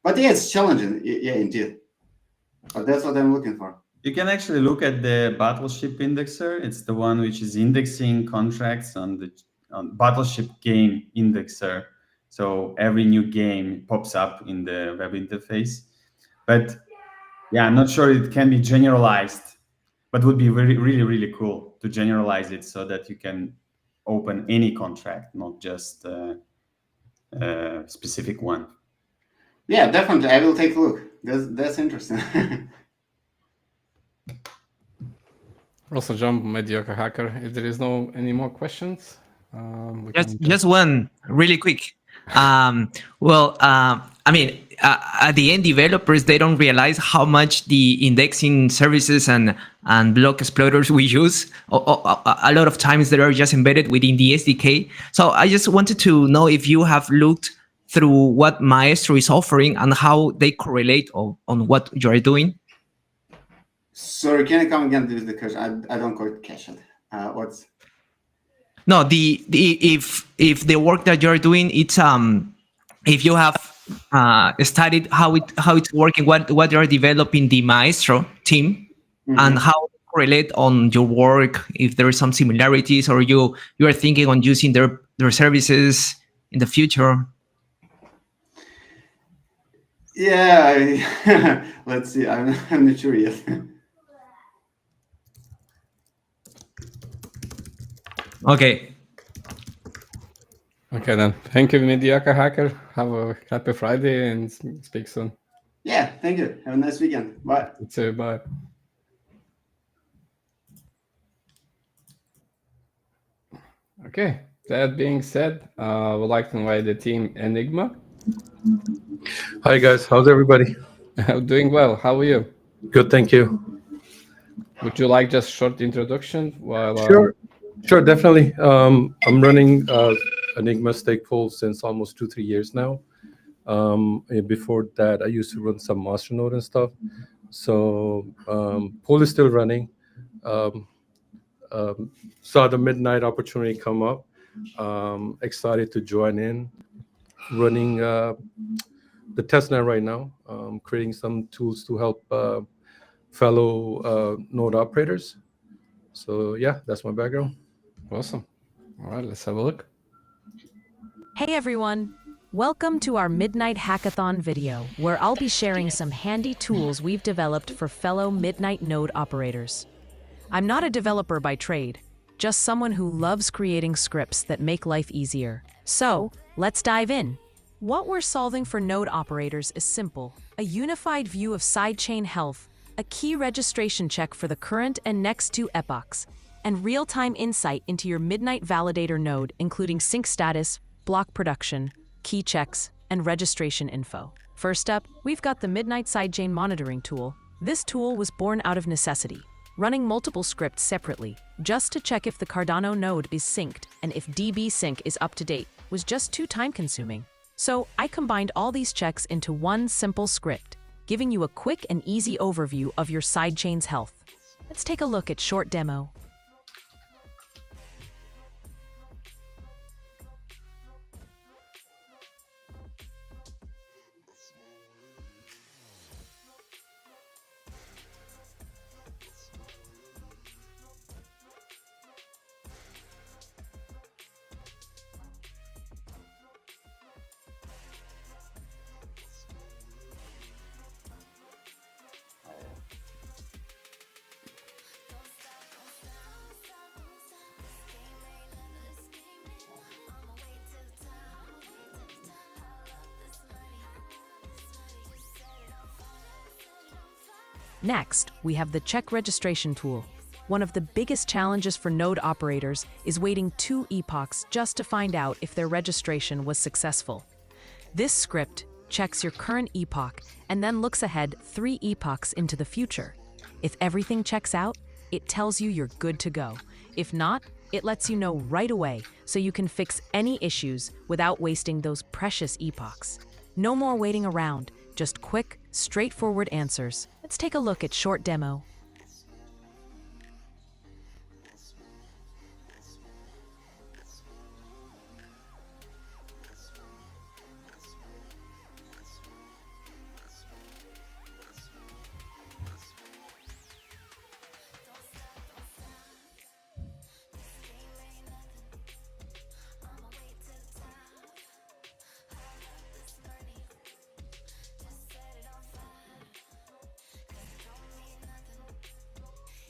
But yeah, it's challenging. Yeah, indeed. But that's what I'm looking for. You can actually look at the Battleship indexer. It's the one which is indexing contracts on Battleship game indexer. So every new game pops up in the web interface. But yeah, I'm not sure it can be generalized, but would be really, really, really cool to generalize it so that you can open any contract, not just a specific one. Yeah, definitely. I will take a look. That's interesting. Also, jump mediocre hacker. If there is any more questions, just one really quick. I mean, at the end, developers, they don't realize how much the indexing services and block exploiters we use. A lot of times they are just embedded within the SDK. So I just wanted to know if you have looked through what Maestro is offering and how they correlate on what you are doing. Sorry, can I come again to the question? I don't quite catch it. What's? No, if the work that you're doing, it's if you have studied how it's working, what you're developing the Maestro team, and how they correlate on your work, if there are some similarities, or you are thinking on using their services in the future. Yeah, let's see. I'm not sure yet. Okay. Okay then. Thank you, mediocre hacker. Have a happy Friday and speak soon. Yeah, thank you. Have a nice weekend. Bye. You too. Bye. Okay. That being said, I would like to invite the team Enigma. Hi guys, how's everybody? I'm doing well. How are you? Good, thank you. Would you like just short introduction while? Sure, definitely. I'm running Enigma Stateful since almost 2-3 years now. Before that, I used to run some Masternode and stuff. So pool is still running. Saw the midnight opportunity come up. Excited to join in. Running the testnet right now. Creating some tools to help fellow node operators. So yeah, that's my background. Awesome. All right, let's have a look. Hey everyone! Welcome to our Midnight Hackathon video, where I'll be sharing some handy tools we've developed for fellow Midnight node operators. I'm not a developer by trade, just someone who loves creating scripts that make life easier. So, let's dive in. What we're solving for node operators is simple: a unified view of sidechain health, a key registration check for the current and next 2 epochs, and real-time insight into your Midnight Validator node, including sync status, block production, key checks, and registration info. First up, we've got the Midnight Sidechain Monitoring tool. This tool was born out of necessity, running multiple scripts separately, just to check if the Cardano node is synced and if DB sync is up to date, was just too time-consuming. So I combined all these checks into one simple script, giving you a quick and easy overview of your sidechain's health. Let's take a look at short demo. Next, we have the check registration tool. One of the biggest challenges for node operators is waiting 2 epochs just to find out if their registration was successful. This script checks your current epoch, and then looks ahead 3 epochs into the future. If everything checks out, it tells you you're good to go. If not, it lets you know right away so you can fix any issues without wasting those precious epochs. No more waiting around, just quick, straightforward answers. Let's take a look at short demo.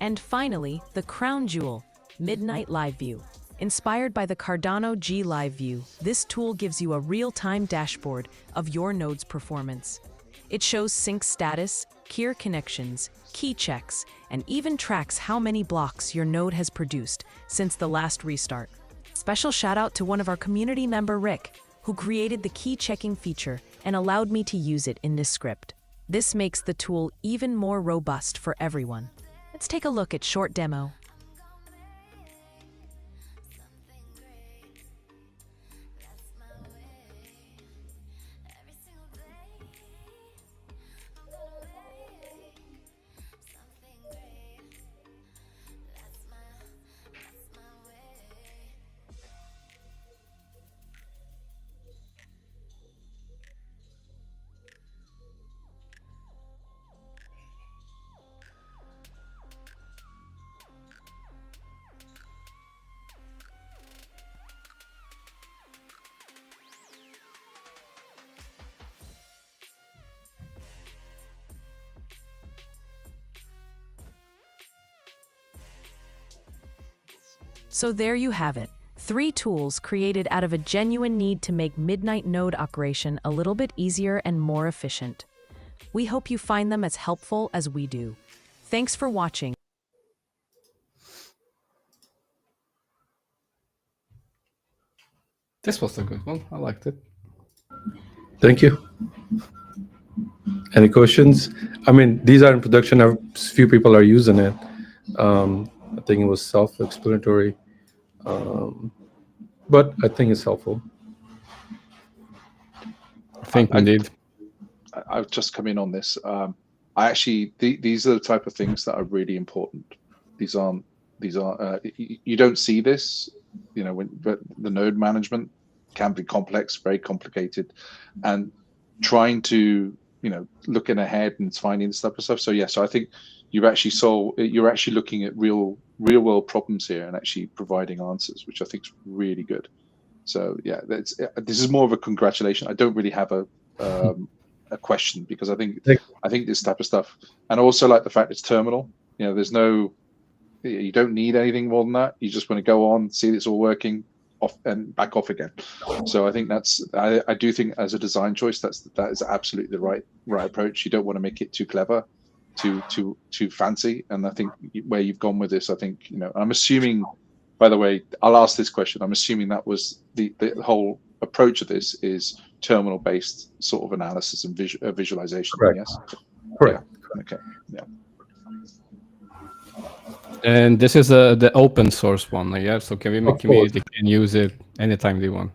And finally, the crown jewel, Midnight Live View. Inspired by the Cardano G Live View, this tool gives you a real-time dashboard of your node's performance. It shows sync status, key connections, key checks, and even tracks how many blocks your node has produced since the last restart. Special shout out to one of our community member, Rick, who created the key checking feature and allowed me to use it in this script. This makes the tool even more robust for everyone. Let's take a look at short demo. So there you have it. 3 tools created out of a genuine need to make Midnight node operation a little bit easier and more efficient. We hope you find them as helpful as we do. Thanks for watching. This was a good one. I liked it. Thank you. Any questions? I mean, these are in production. A few people are using it. I think it was self-explanatory, but I think it's helpful. I think indeed. I've just come in on this. I actually, these are the type of things that are really important. These aren't. You don't see this, but the node management can be complex, very complicated, and trying to, looking ahead and finding this type of stuff. So yeah, so I think you're actually looking at real world problems here and actually providing answers, which I think is really good. So yeah, this is more of a congratulation. I don't really have a question, because I think this type of stuff, and also like the fact it's terminal. You don't need anything more than that. You just want to go on, see it's all working, off and back off again. So I think I do think as a design choice, that is absolutely the right approach. You don't want to make it too clever, too fancy. And I think where you've gone with this, I think, I'm assuming, by the way, I'll ask this question. I'm assuming that was the whole approach of this is terminal based sort of analysis and visualization. Correct. Yes. Correct. Yeah. Okay. Yeah. And this is the open source one, yeah? So can we make community can use it anytime they want?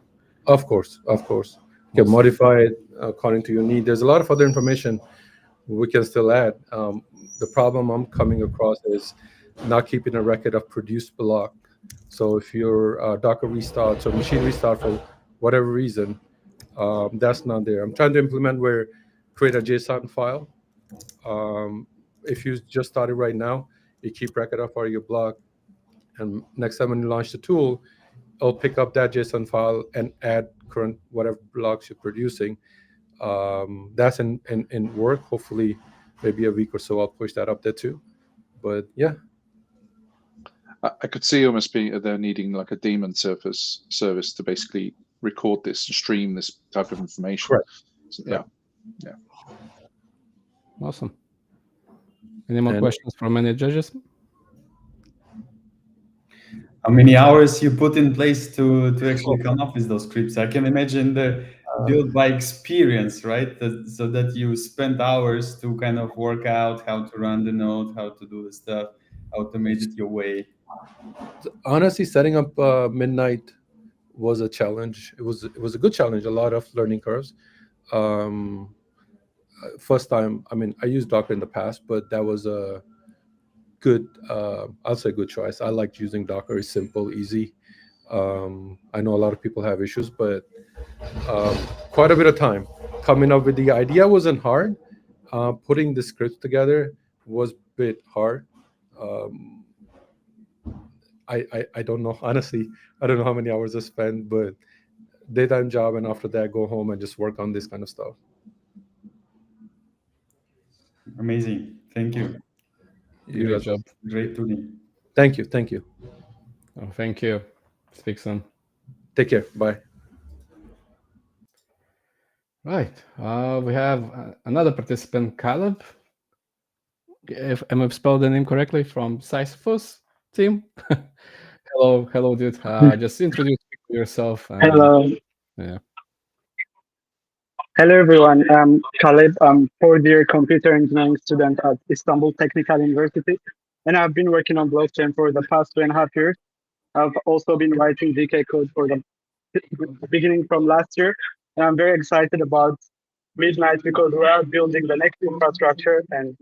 Of course. You can modify it according to your need. There's a lot of other information we can still add. The problem I'm coming across is not keeping a record of produced block. So if your Docker restarts or machine restart for whatever reason, that's not there. I'm trying to implement where create a JSON file. If you just started right now, you keep record of all your block, and next time when you launch the tool, it'll pick up that JSON file and add current whatever blocks you're producing. That's in work. Hopefully, maybe a week or so, I'll push that up there too. But yeah, I could see almost they're needing like a daemon service to basically record this and stream this type of information. Correct. So, yeah. Awesome. Any more questions from any judges? How many hours you put in place to actually come up with those scripts? I can imagine the built by experience, right? So that you spend hours to kind of work out how to run the node, how to do the stuff, automate it your way. Honestly, setting up Midnight was a challenge. It was a good challenge, a lot of learning curves. First time, I mean, I used Docker in the past, but that was a good, I'll say good choice. I liked using Docker. It's simple, easy. I know a lot of people have issues, but quite a bit of time. Coming up with the idea wasn't hard. Putting the scripts together was a bit hard. I don't know, honestly, I don't know how many hours I spent, but daytime job, and after that go home and just work on this kind of stuff. Amazing. Thank you. Good job. Great tooling. Thank you. Thank you. Oh, thank you. Speak soon. Take care. Bye. Right. We have another participant, Caleb. If I've spelled the name correctly, from Sisyphus team. hello, dude. Just introduce yourself. And, Hello. Yeah. Hello, everyone. I'm Caleb. I'm fourth-year computer engineering student at Istanbul Technical University, and I've been working on blockchain for the past 2.5 years. I've also been writing ZK code for the beginning from last year, and I'm very excited about Midnight because we are building the next infrastructure. And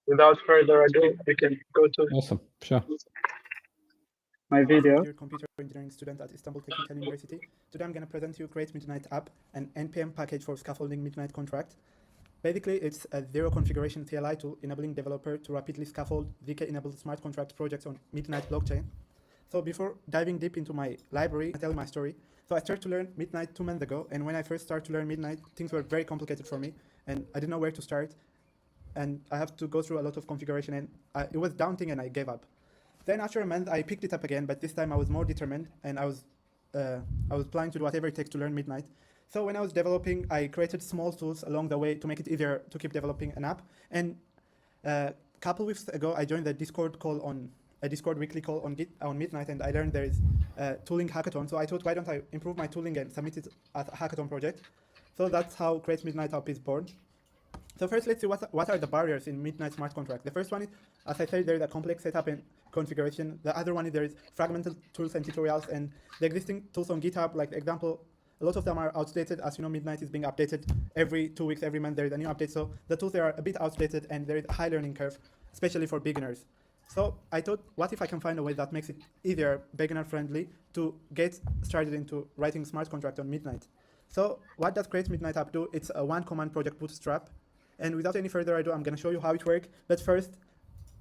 without further ado, we can go to awesome. Sure. My video. Computer engineering student at Istanbul Technical University. Today I'm going to present you Create Midnight app, an NPM package for scaffolding Midnight contract. Basically, it's a zero configuration CLI tool enabling developer to rapidly scaffold ZK-enabled smart contract projects on Midnight blockchain. So before diving deep into my library, I'll tell you my story. So I started to learn Midnight 2 months ago, and when I first started to learn Midnight, things were very complicated for me, and I didn't know where to start. And I have to go through a lot of configuration, and it was daunting, and I gave up. Then after a month, I picked it up again, but this time I was more determined, and I was planning to do whatever it takes to learn Midnight. So when I was developing, I created small tools along the way to make it easier to keep developing an app. And a couple weeks ago, I joined the Discord weekly call on Midnight, and I learned there is a tooling hackathon. So I thought, why don't I improve my tooling and submit it as a hackathon project? So that's how Create Midnight app is born. So first, let's see what are the barriers in Midnight smart contract. The first one is, as I said, there is a complex setup and configuration. The other one is there is fragmented tools and tutorials, and the existing tools on GitHub, like example, a lot of them are outdated. As you know, Midnight is being updated every 2 weeks, every month there is a new update. So the tools there are a bit outdated, and there is a high learning curve, especially for beginners. So I thought, what if I can find a way that makes it easier, beginner-friendly, to get started into writing smart contract on Midnight? So what does Create Midnight app do? It's a one-command project bootstrap. And without any further ado, I'm going to show you how it works. But first,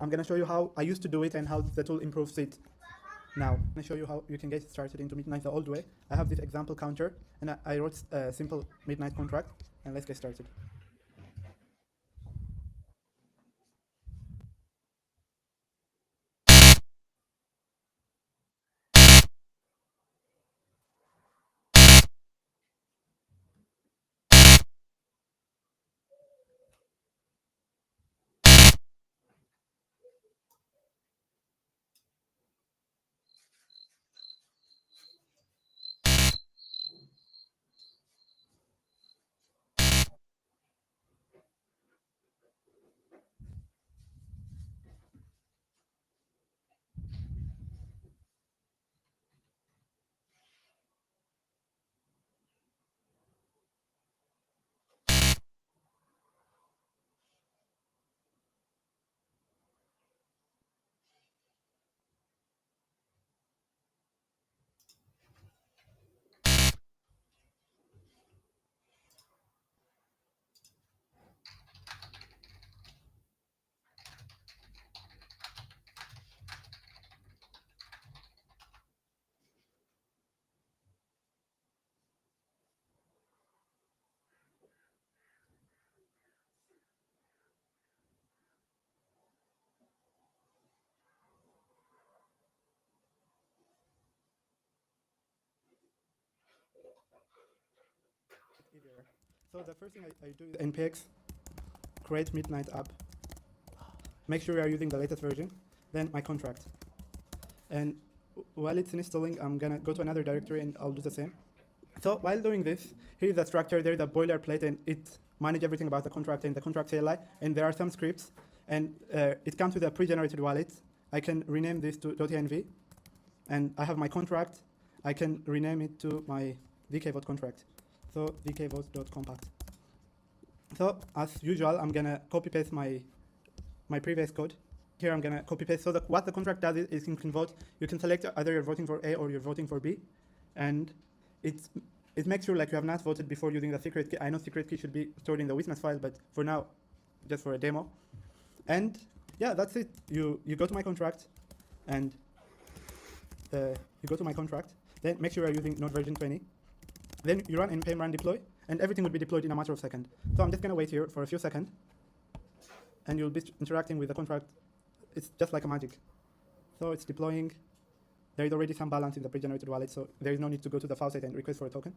I'm going to show you how I used to do it and how the tool improves it now. I'm going to show you how you can get started into Midnight the old way. I have this example counter, and I wrote a simple Midnight contract. And let's get started. So the first thing I do is NPX Create Midnight app. Make sure you are using the latest version. Then my contract. And while it's installing, I'm going to go to another directory and I'll do the same. So while doing this, here's the structure. There's a boilerplate, and it manages everything about the contract and the contract CLI. And there are some scripts, and it comes with a pre-generated wallet. I can rename this to .env, and I have my contract. I can rename it to my vkvote contract. So vkvote.compact. So as usual, I'm gonna copy paste my previous code. Here I'm gonna copy paste. So what the contract does is you can vote. You can select either you're voting for A or you're voting for B, and it makes sure like you have not voted before using the secret key. I know secret key should be stored in the witness file, but for now, just for a demo. And yeah, that's it. You go to my contract, and Then make sure you're using Node version 20. Then you run npm run deploy, and everything will be deployed in a matter of seconds. So I'm just gonna wait here for a few seconds, and you'll be interacting with the contract. It's just like a magic. So it's deploying. There is already some balance in the pre-generated wallet, so there is no need to go to the faucet and request for a token.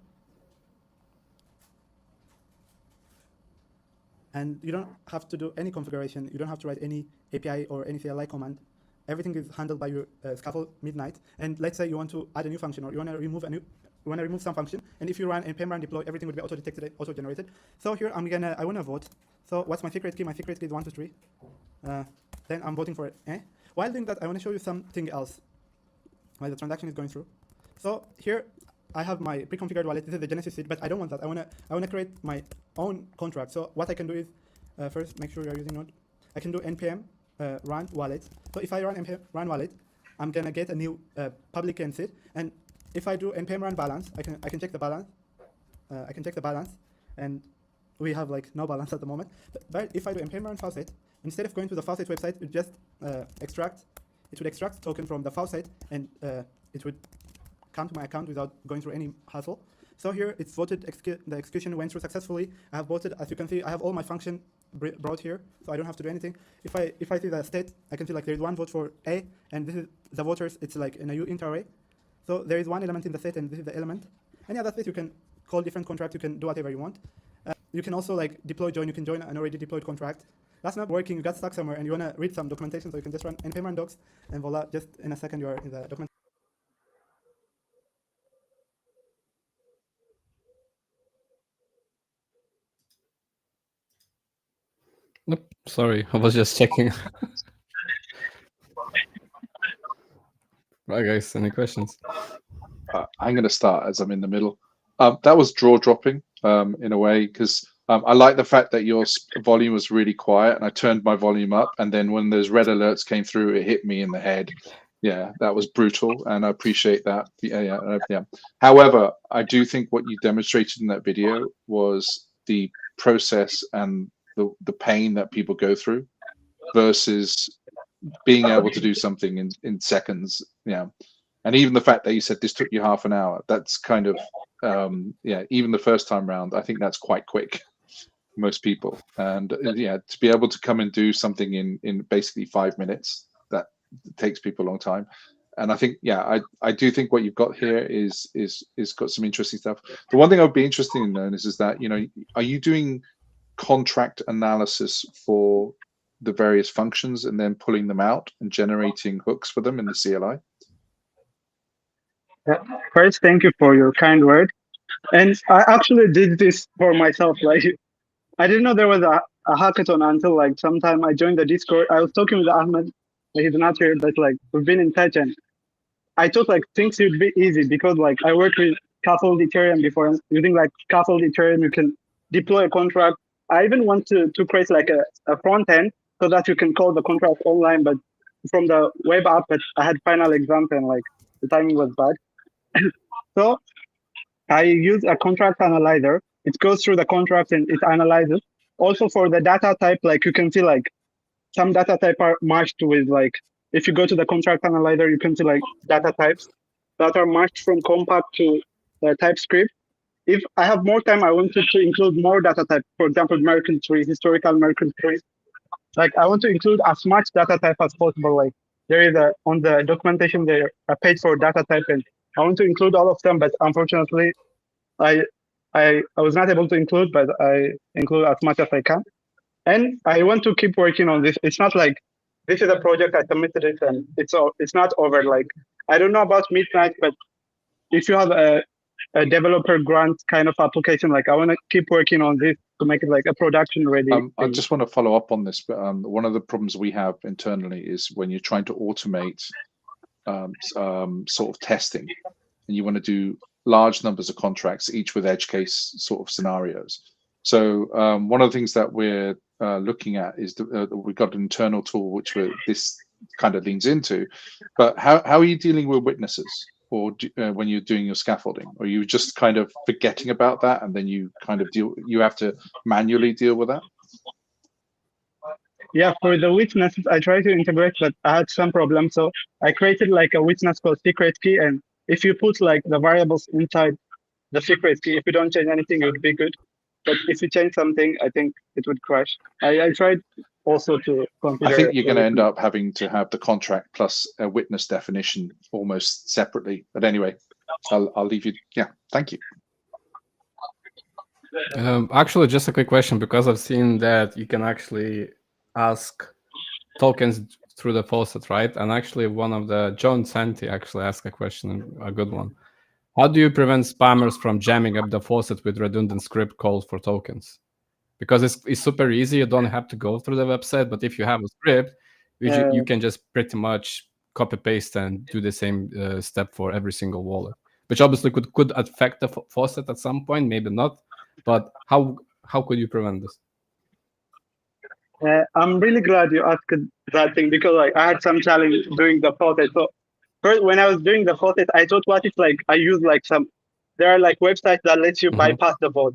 And you don't have to do any configuration. You don't have to write any API or any CLI command. Everything is handled by your scaffold Midnight. And let's say you want to add a new function, or you want to remove some function. And if you run npm run deploy, everything will be auto-detected and auto-generated. So here I want to vote. So what's my secret key? My secret key is 123. Then I'm voting for it. While doing that, I want to show you something else while the transaction is going through. So here I have my pre-configured wallet. This is the Genesis seed, but I don't want that. I wanna create my own contract. So what I can do is first make sure you're using Node. I can do npm run wallet. So if I run npm run wallet, I'm gonna get a new public key seed. And if I do npm run balance, I can check the balance. And we have like no balance at the moment. But if I do npm run faucet, instead of going to the faucet website, it just it would extract token from the faucet, and it would come to my account without going through any hassle. So here it's voted, the execution went through successfully. I have voted, as you can see, I have all my function brought here, so I don't have to do anything. If I see the state, I can see like there's one vote for A, and this is the voters, it's like in a uint array. So there is one element in the set, and this is the element. And yeah, that's it. You can call different contracts, you can do whatever you want. You can also like deploy join, you can join an already deployed contract. That's not working, you got stuck somewhere, and you wanna read some documentation, so you can just run npm run docs, and voila, just in a second you are in the document. Nope, sorry, I was just checking. Right, guys, any questions? I'm going to start as I'm in the middle. That was draw dropping in a way, because I like the fact that your volume was really quiet, and I turned my volume up, and then when those red alerts came through, it hit me in the head. Yeah, that was brutal, and I appreciate that. Yeah. However, I do think what you demonstrated in that video was the process and the pain that people go through versus being able to do something in seconds. Yeah. And even the fact that you said this took you half an hour, that's kind of, even the first time round, I think that's quite quick for most people. And yeah, to be able to come and do something in basically 5 minutes, that takes people a long time. And I think, I do think what you've got here is got some interesting stuff. The one thing I would be interested in knowing is that, are you doing contract analysis for the various functions and then pulling them out and generating hooks for them in the CLI? First, thank you for your kind word. And I actually did this for myself. Like, I didn't know there was a hackathon until like sometime I joined the Discord. I was talking with Ahmed. He's not here, but like we've been in touch, and I thought like things would be easy because like I worked with scaffold Ethereum before. And using like scaffold Ethereum, you can deploy a contract. I even want to create like a front end so that you can call the contract online, but from the web app. But I had final exam and like the timing was bad. So I use a contract analyzer. It goes through the contract and it analyzes. Also for the data type, like you can see like some data type are matched with like, if you go to the contract analyzer, you can see like data types that are matched from compact to TypeScript. If I have more time, I wanted to include more data type. For example, Merkle tree, historical Merkle tree. Like I want to include as much data type as possible. Like there is on the documentation there a page for data type, and I want to include all of them, but unfortunately, I was not able to include, but I include as much as I can. And I want to keep working on this. It's not like this is a project I submitted it and it's not over. Like I don't know about Midnight, but if you have a developer grant kind of application. Like I want to keep working on this to make it like a production ready. I just want to follow up on this, but one of the problems we have internally is when you're trying to automate sort of testing, and you want to do large numbers of contracts, each with edge case sort of scenarios. So one of the things that we're looking at is we've got an internal tool which this kind of leans into. But how are you dealing with witnesses, or when you're doing your scaffolding? Or are you just kind of forgetting about that, and then you kind of you have to manually deal with that? Yeah, for the witnesses, I tried to integrate, but I had some problems. So I created like a witness called secret key, and if you put like the variables inside the secret key, if you don't change anything, it would be good. But if you change something, I think it would crash. I tried also to consider. I think you're going to end up having to have the contract plus a witness definition almost separately. But anyway, I'll leave you. Yeah, thank you. Actually, just a quick question, because I've seen that you can actually ask tokens through the faucet, right? And actually, one of the John Santi actually asked a question, a good one. How do you prevent spammers from jamming up the faucet with redundant script calls for tokens? Because it's super easy. You don't have to go through the website. But if you have a script, you can just pretty much copy paste and do the same step for every single wallet, which obviously could affect the faucet at some point, maybe not. But how could you prevent this? I'm really glad you asked that thing, because like I had some challenge doing the faucet. So first, when I was doing the faucet, I thought, what if like I use like there are like websites that let you bypass the vault.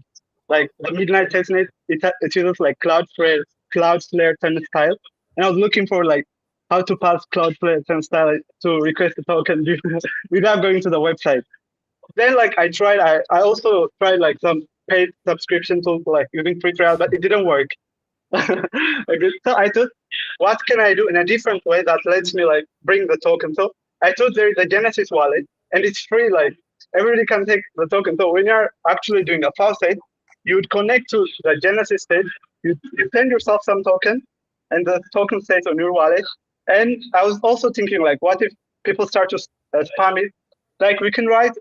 Like the Midnight testnet, it uses like Cloudflare turnstile, and I was looking for like how to pass Cloudflare turnstile to request a token without going to the website. Then like I also tried like some paid subscription tools like using free trial, but it didn't work. Okay, so I thought, what can I do in a different way that lets me like bring the token? So I thought there is a Genesis wallet, and it's free. Like everybody can take the token. So when you're actually doing a faucet, you would connect to the Genesis stage. You send yourself some token, and the token stays on your wallet. And I was also thinking, like, what if people start to spam it? Like we can write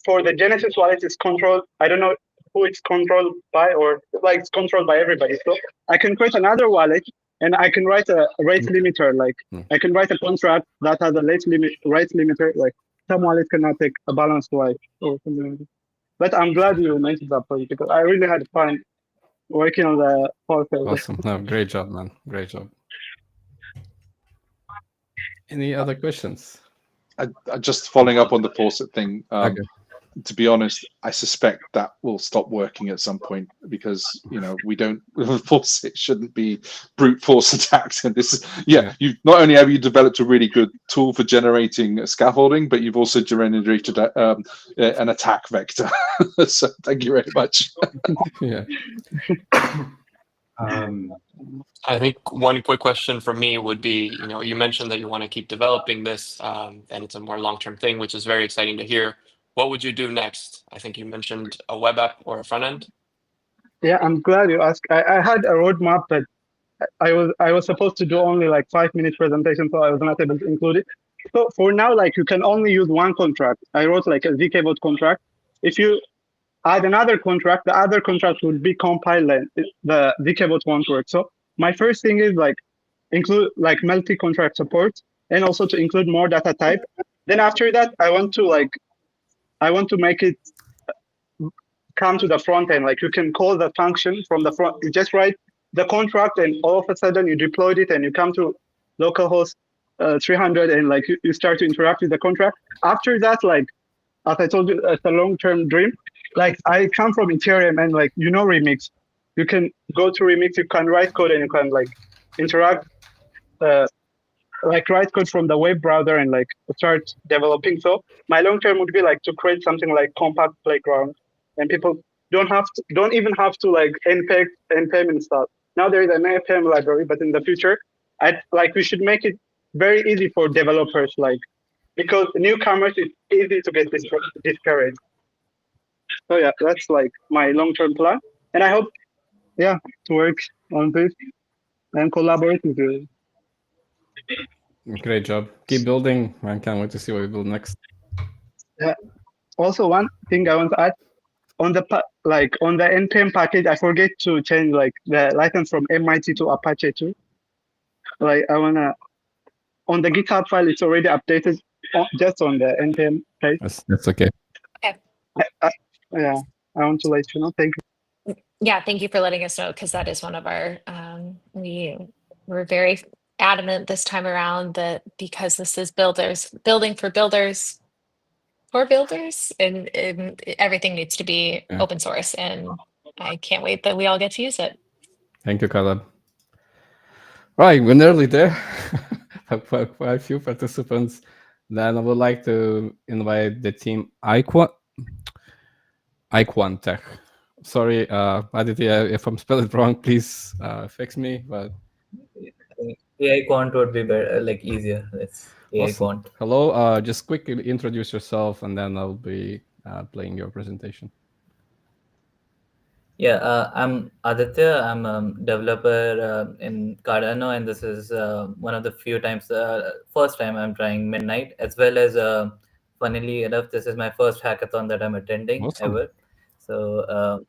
for the Genesis wallet is controlled. I don't know who it's controlled by, or like it's controlled by everybody. So I can create another wallet, and I can write a rate limiter. Like I can write a contract that has a rate limiter. Like some wallets cannot take a balanced wide or something like that. But I'm glad you mentioned that point, because I really had fun working on the faucet. Awesome. No, great job, man. Great job. Any other questions? I just following up on the faucet thing. Okay. To be honest, I suspect that will stop working at some point, because we don't faucet shouldn't be brute force attacks. And this is you not only have you developed a really good tool for generating scaffolding, but you've also generated an attack vector. So thank you very much. Yeah. I think one quick question for me would be, you mentioned that you want to keep developing this, and it's a more long-term thing, which is very exciting to hear. What would you do next? I think you mentioned a web app or a front end. Yeah, I'm glad you asked. I had a roadmap, but I was supposed to do only like 5-minute presentation, so I was not able to include it. So for now, like you can only use one contract. I wrote like a ZK vote contract. If you add another contract, the other contract would be compiled and the ZK vote won't work. So my first thing is like include like multi-contract support, and also to include more data type. Then after that, I want to make it come to the front end. Like you can call the function from the front. You just write the contract, and all of a sudden you deployed it, and you come to localhost 300, and like you start to interact with the contract. After that, like as I told you, it's a long-term dream. Like I come from Ethereum, and like Remix, you can go to Remix, you can write code, and you can like interact, like write code from the web browser and like start developing. So my long-term would be like to create something like compact playground, and people don't even have to like npm and stuff. Now there is an npm library, but in the future, we should make it very easy for developers, like because newcomers, it's easy to get discouraged. So yeah, that's like my long-term plan, and I hope, to work on this and collaborate with you. Great job. Keep building. I can't wait to see what we build next. Yeah. also one thing I want to add on the on the npm package, I forget to change like the license from MIT to Apache too. Like I wanna on the GitHub file, it's already updated just on the npm page. That's okay. Okay. Yeah, I want to let you know. Thank you. Yeah, thank you for letting us know, because that is one of our, we were very adamant this time around that because this is building for builders, and everything needs to be Yeah. open source, and I can't wait that we all get to use it. Thank you, Caleb. Right, we're nearly there. Quite a few participants. Then I would like to invite the team iQuantech. Sorry, Aditya, if I'm spelling it wrong, please fix me. But AI quant would be better, like easier. It's AI awesome. quant. Hello, just quickly introduce yourself, and then I'll be playing your presentation. Yeah, I'm Aditya. I'm a developer in Cardano, and this is one of the few times, first time I'm trying Midnight, as well as, funnily enough, this is my first hackathon that I'm attending Awesome. ever. So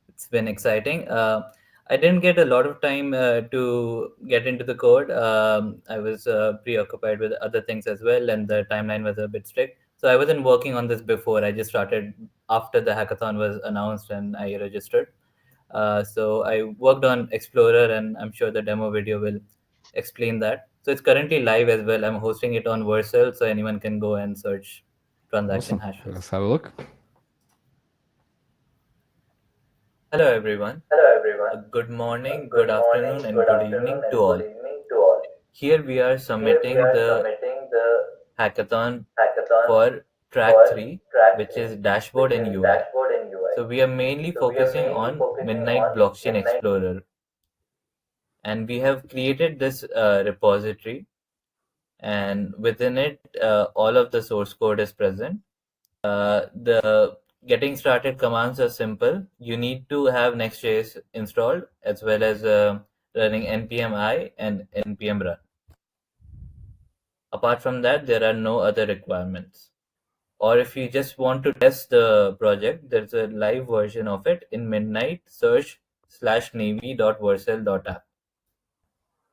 it's been exciting. I didn't get a lot of time to get into the code. I was preoccupied with other things as well, and the timeline was a bit strict. So I wasn't working on this before. I just started after the hackathon was announced and I registered. So I worked on Explorer, and I'm sure the demo video will explain that. So it's currently live as well. I'm hosting it on Vercel, so anyone can go and search transaction Awesome. hashes. Let's have a look. Hello everyone. Good morning, good afternoon, and good evening to all. Here we are submitting the hackathon for track 3, which is dashboard and UI. So we are mainly focusing on Midnight Blockchain Explorer. And we have created this repository, and within it, all of the source code is present. The getting started commands are simple. You need to have Next.js installed, as well as running npm I and npm run. Apart from that, there are no other requirements. Or if you just want to test the project, there's a live version of it in Midnight. Search /navy.vercel.app.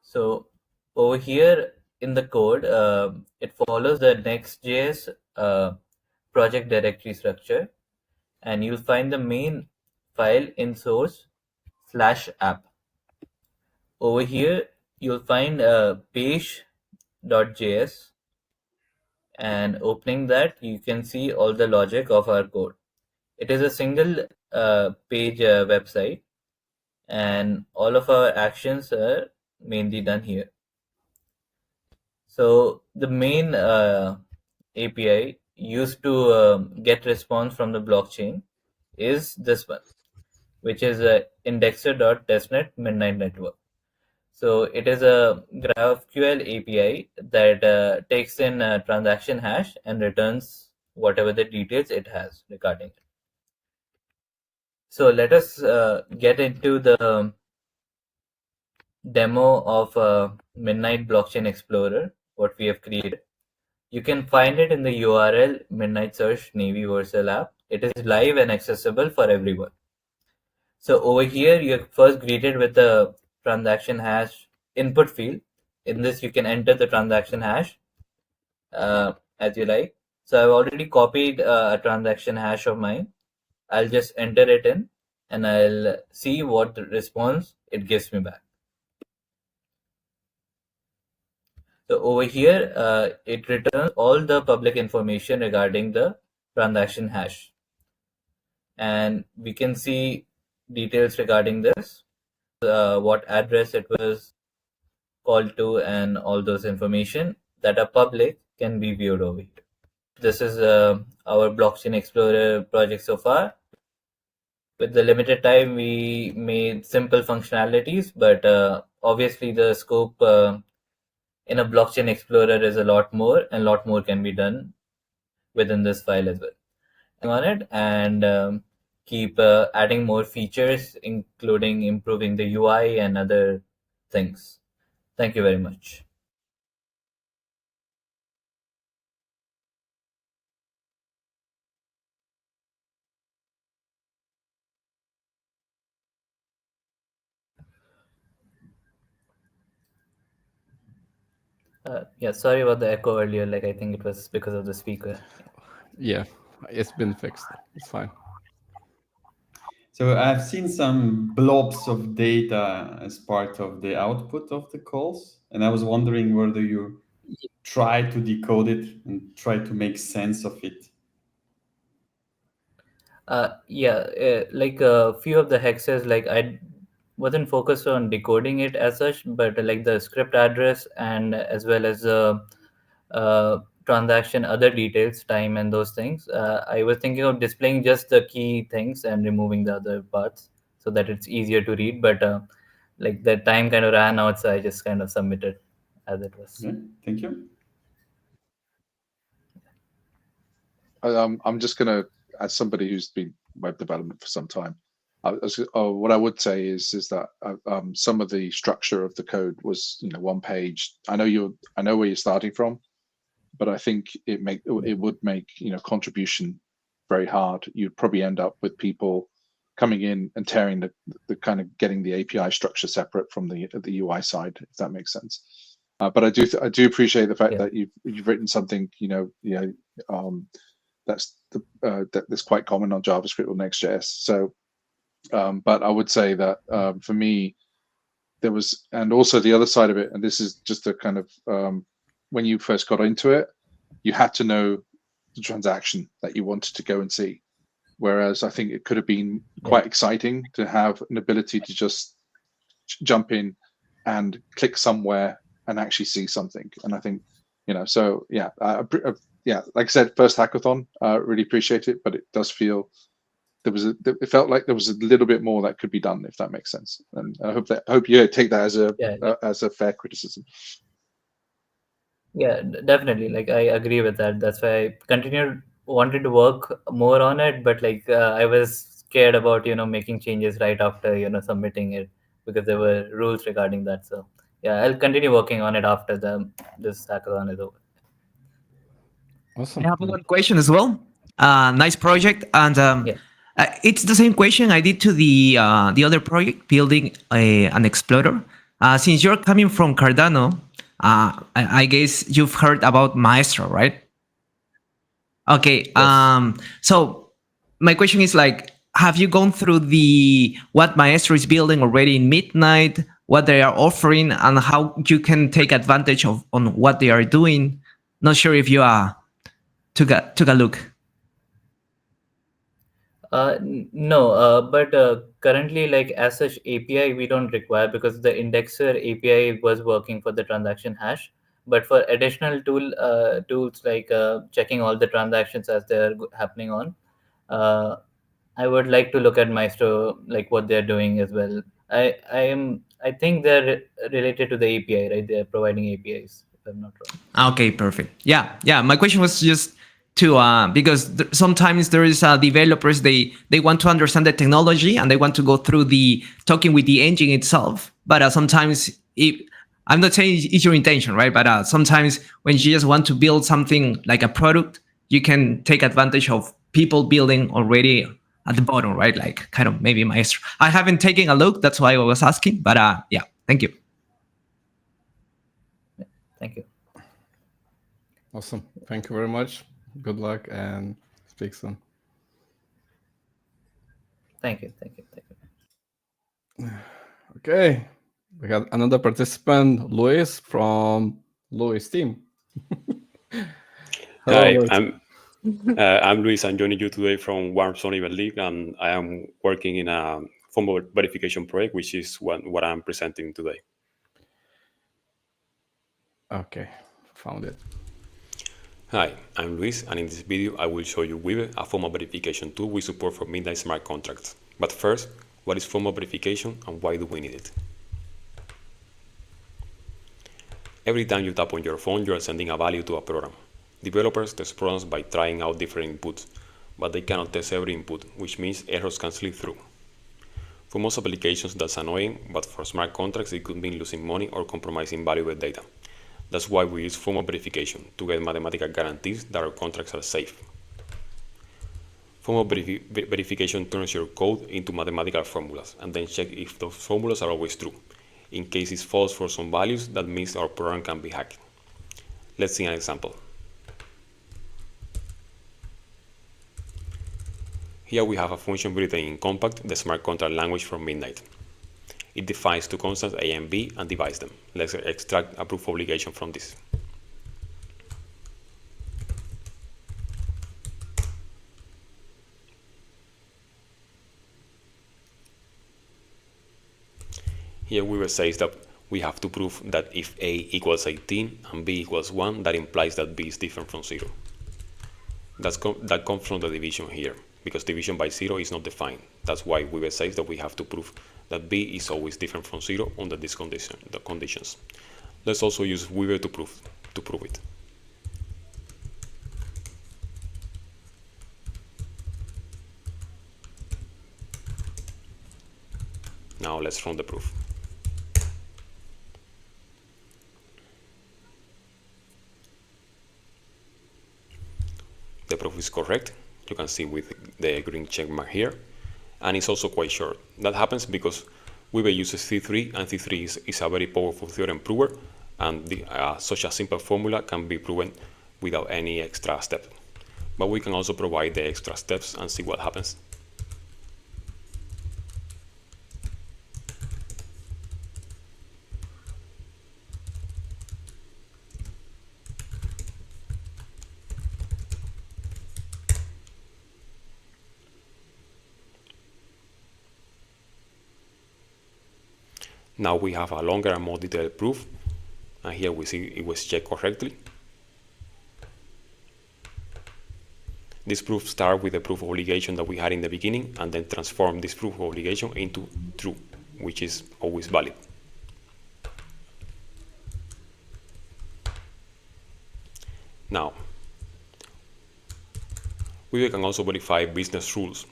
So over here in the code, it follows the Next.js project directory structure, and you'll find the main file in source/app. Over here, you'll find page.js, and opening that, you can see all the logic of our code. It is a single page website, and all of our actions are mainly done here. So the main API used to get response from the blockchain is this one, which is indexer.testnet midnight network. So it is a GraphQL API that takes in a transaction hash and returns whatever the details it has regarding it. So let us get into the demo of Midnight Blockchain Explorer, what we have created. You can find it in the URL Midnight Search Navy Vercel app. It is live and accessible for everyone. So over here, you're first greeted with the transaction hash input field. In this, you can enter the transaction hash as you like. So I've already copied a transaction hash of mine. I'll just enter it in, and I'll see what response it gives me back. So over here, it returns all the public information regarding the transaction hash. And we can see details regarding this, what address it was called to, and all those information that are public can be viewed over here. This is our Blockchain Explorer project so far. With the limited time, we made simple functionalities, but obviously the scope in a Blockchain Explorer is a lot more, and a lot more can be done within this file as well. On it, and keep adding more features, including improving the UI and other things. Thank you very much. Yeah, sorry about the echo earlier. Like, I think it was because of the speaker. Yeah, it's been fixed. It's fine. So I've seen some blobs of data as part of the output of the calls, and I was wondering whether you try to decode it and try to make sense of it. Like a few of the hexes, like I wasn't focused on decoding it as such, but like the script address and as well as transaction other details, time and those things. I was thinking of displaying just the key things and removing the other parts so that it's easier to read. But like the time kind of ran out, so I just kind of submitted as it was. Okay, thank you. I'm just going to, as somebody who's been web development for some time, what I would say is that some of the structure of the code was, one page. I know where you're starting from, but I think it would make contribution very hard. You'd probably end up with people coming in and tearing the kind of getting the API structure separate from the UI side, if that makes sense. But I do appreciate the fact that you've written something that's quite common on JavaScript or Next.js. So, but I would say that for me, there was, and also the other side of it, and this is just a kind of when you first got into it, you had to know the transaction that you wanted to go and see. Whereas I think it could have been quite exciting to have an ability to just jump in and click somewhere and actually see something. And I think, so yeah, like I said, first hackathon, really appreciate it, but it does feel it felt like there was a little bit more that could be done, if that makes sense. And I hope you take that as a fair criticism. Yeah, definitely. Like I agree with that. That's why I wanted to work more on it, but like I was scared about making changes right after submitting it because there were rules regarding that. So yeah, I'll continue working on it after this hackathon is over. Awesome. I have one question as well. Nice project, and it's the same question I did to the other project, building an explorer. Since you're coming from Cardano, I guess you've heard about Maestro, right? Okay. Yes. So my question is like, have you gone through what Maestro is building already in Midnight, what they are offering, and how you can take advantage on what they are doing? Not sure if you took a look. No, but currently, like as such API we don't require because the indexer API was working for the transaction hash. But for additional tools like checking all the transactions as they're happening on, I would like to look at Maestro, like what they're doing as well. I think they're related to the API, right? They're providing APIs, if I'm not wrong. Okay, perfect. Yeah. My question was just because sometimes there is developers, they want to understand the technology and they want to go through the talking with the engine itself. But sometimes, I'm not saying it's your intention, right? But sometimes when you just want to build something like a product, you can take advantage of people building already at the bottom, right? Like kind of maybe Maestro. I haven't taken a look, that's why I was asking. But yeah, thank you. Thank you. Awesome. Thank you very much. Good luck and speak soon. Thank you. Okay. We got another participant, Luis from Luis team. Hi, I'm Luis. I'm joining you today from Warm Zone Event League, and I am working in a form verification project, which is what I'm presenting today. Okay, found it. Hi, I'm Luis, and in this video I will show you Weave, a formal verification tool we support for Midnight smart contracts. But first, what is formal verification and why do we need it? Every time you tap on your phone, you are sending a value to a program. Developers test programs by trying out different inputs, but they cannot test every input, which means errors can slip through. For most applications that's annoying, but for smart contracts it could mean losing money or compromising valuable data. That's why we use formal verification, to get mathematical guarantees that our contracts are safe. Formal verification turns your code into mathematical formulas, and then check if those formulas are always true. In case it's false for some values, that means our program can be hacked. Let's see an example. Here we have a function written in Compact, the smart contract language from Midnight. It defines two constants a and b and divides them. Let's extract a proof obligation from this. Here we says that we have to prove that if a equals 18 and b equals 1, that implies that b is different from 0. That comes from the division here, because division by 0 is not defined. That's why we says that we have to prove that b is always different from 0 under these conditions. Let's also use Weaver to prove it. Now let's run the proof. The proof is correct. You can see with the green check mark here, and it's also quite short. That happens because Weaver uses C3, and C3 is a very powerful theorem prover, and such a simple formula can be proven without any extra step. But we can also provide the extra steps and see what happens. Now we have a longer and more detailed proof, and here we see it was checked correctly. This proof starts with the proof obligation that we had in the beginning, and then transform this proof obligation into true, which is always valid. Now, we can also verify business rules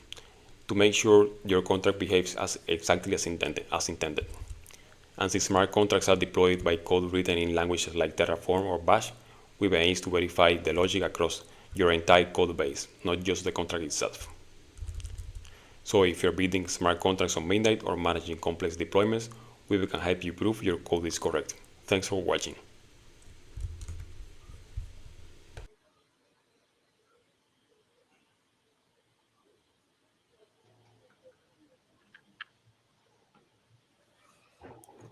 to make sure your contract behaves exactly as intended. And since smart contracts are deployed by code written in languages like Terraform or Bash, we aims to verify the logic across your entire code base, not just the contract itself. So if you're building smart contracts on Midnight or managing complex deployments, we can help you prove your code is correct. Thanks for watching.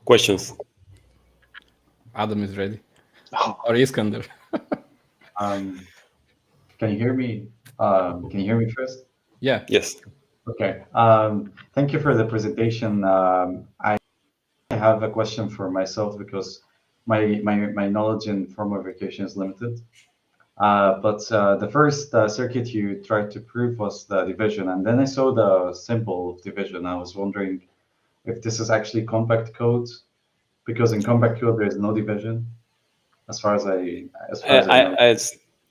Questions? Adam is ready. Or Iskander. Can you hear me? Can you hear me first? Yeah. Yes. Okay. Thank you for the presentation. I have a question for myself because my knowledge in formal verification is limited. But the first circuit you tried to prove was the division, and then I saw the symbol of division. I was wondering if this is actually compact code, because in compact code there is no division, as far as I know.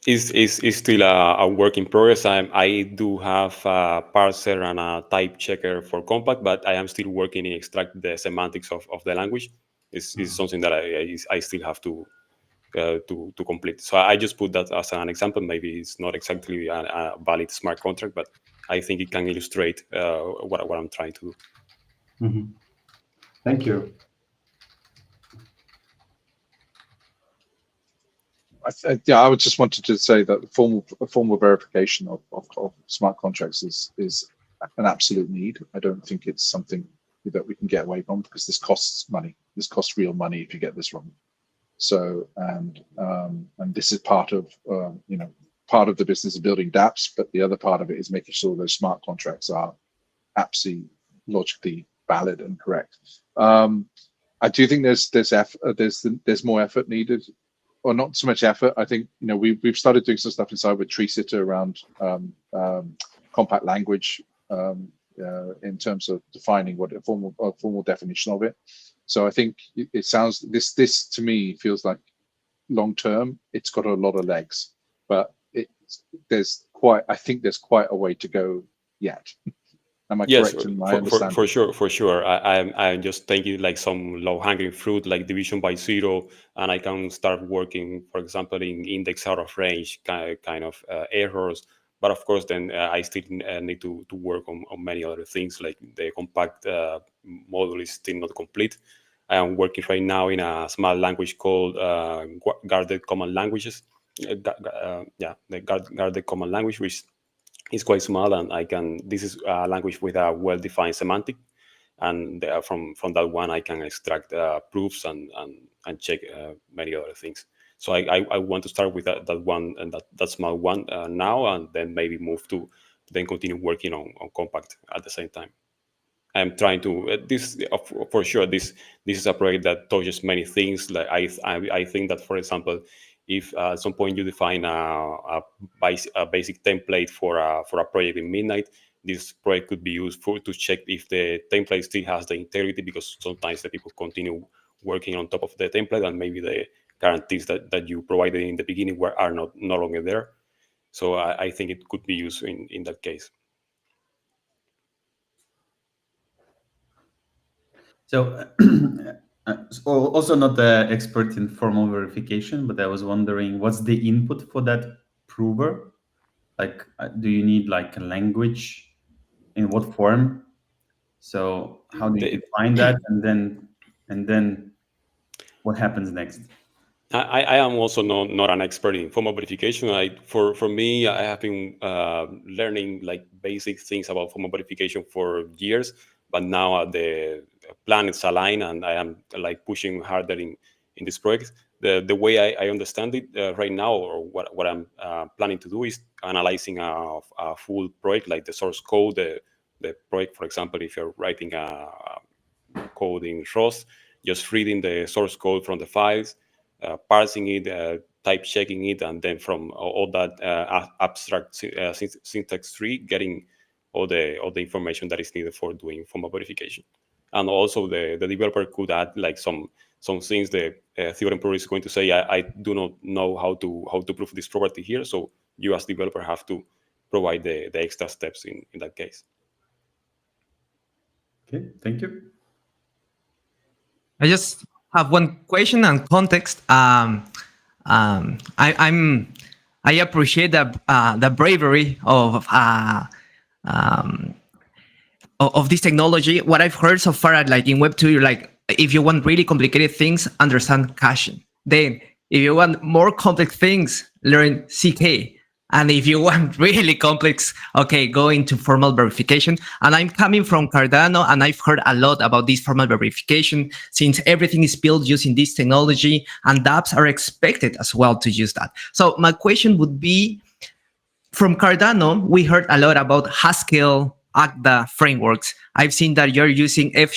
It's still a work in progress. I do have a parser and a type checker for compact, but I am still working in extract the semantics of the language. It's something that I still have to complete. So I just put that as an example. Maybe it's not exactly a valid smart contract, but I think it can illustrate what I'm trying to do. Thank you. I would just wanted to say that formal verification of smart contracts is an absolute need. I don't think it's something that we can get away from, because this costs money. This costs real money if you get this wrong. So and this is part of part of the business of building dApps, but the other part of it is making sure those smart contracts are absolutely logically valid and correct. I do think there's more effort needed, or not so much effort. I think we've started doing some stuff inside with Tree Sitter around compact language in terms of defining what a formal definition of it. So I think it sounds this to me feels like long term. It's got a lot of legs, but I think there's quite a way to go yet. Am I correct in my understanding? For sure. I'm just thinking like some low-hanging fruit, like division by 0, and I can start working, for example, in index out of range kind of errors. But of course, then I still need to work on many other things, like the compact model is still not complete. I am working right now in a small language called guarded common languages. The guarded common language, which is quite small, and this is a language with a well-defined semantic, and from that one I can extract proofs and check many other things. So I want to start with that one and that small one now, and then maybe move to then continue working on compact at the same time. I'm trying to this for sure. This is a project that touches many things. Like I think that, for example, if at some point you define a basic template for a project in Midnight, this project could be used to check if the template still has the integrity, because sometimes the people continue working on top of the template, and maybe the guarantees that you provided in the beginning are no longer there. So I think it could be used in that case. So also not the expert in formal verification, but I was wondering, what's the input for that prover? Like, do you need like a language? In what form? So how do you define that, and then what happens next? I am also not an expert in formal verification. For me, I have been learning like basic things about formal verification for years, but now the planets align, and I am like pushing harder in this project. The way I understand it right now, or what I'm planning to do, is analyzing a full project, like the source code, the project. For example, if you're writing a code in Rust, just reading the source code from the files, parsing it, type checking it, and then from all that abstract syntax tree, getting all the information that is needed for doing formal verification. And also the developer could add like some things. The theorem prover is going to say, I do not know how to prove this property here, so you as developer have to provide the extra steps in that case. Okay, thank you. I just have one question and context. I appreciate the bravery of this technology. What I've heard so far, like in Web2, you're like, if you want really complicated things, understand caching. Then, if you want more complex things, learn CK. And if you want really complex, okay, go into formal verification. And I'm coming from Cardano, and I've heard a lot about this formal verification, since everything is built using this technology, and dApps are expected as well to use that. So my question would be, from Cardano, we heard a lot about Haskell, Agda frameworks. I've seen that you're using F#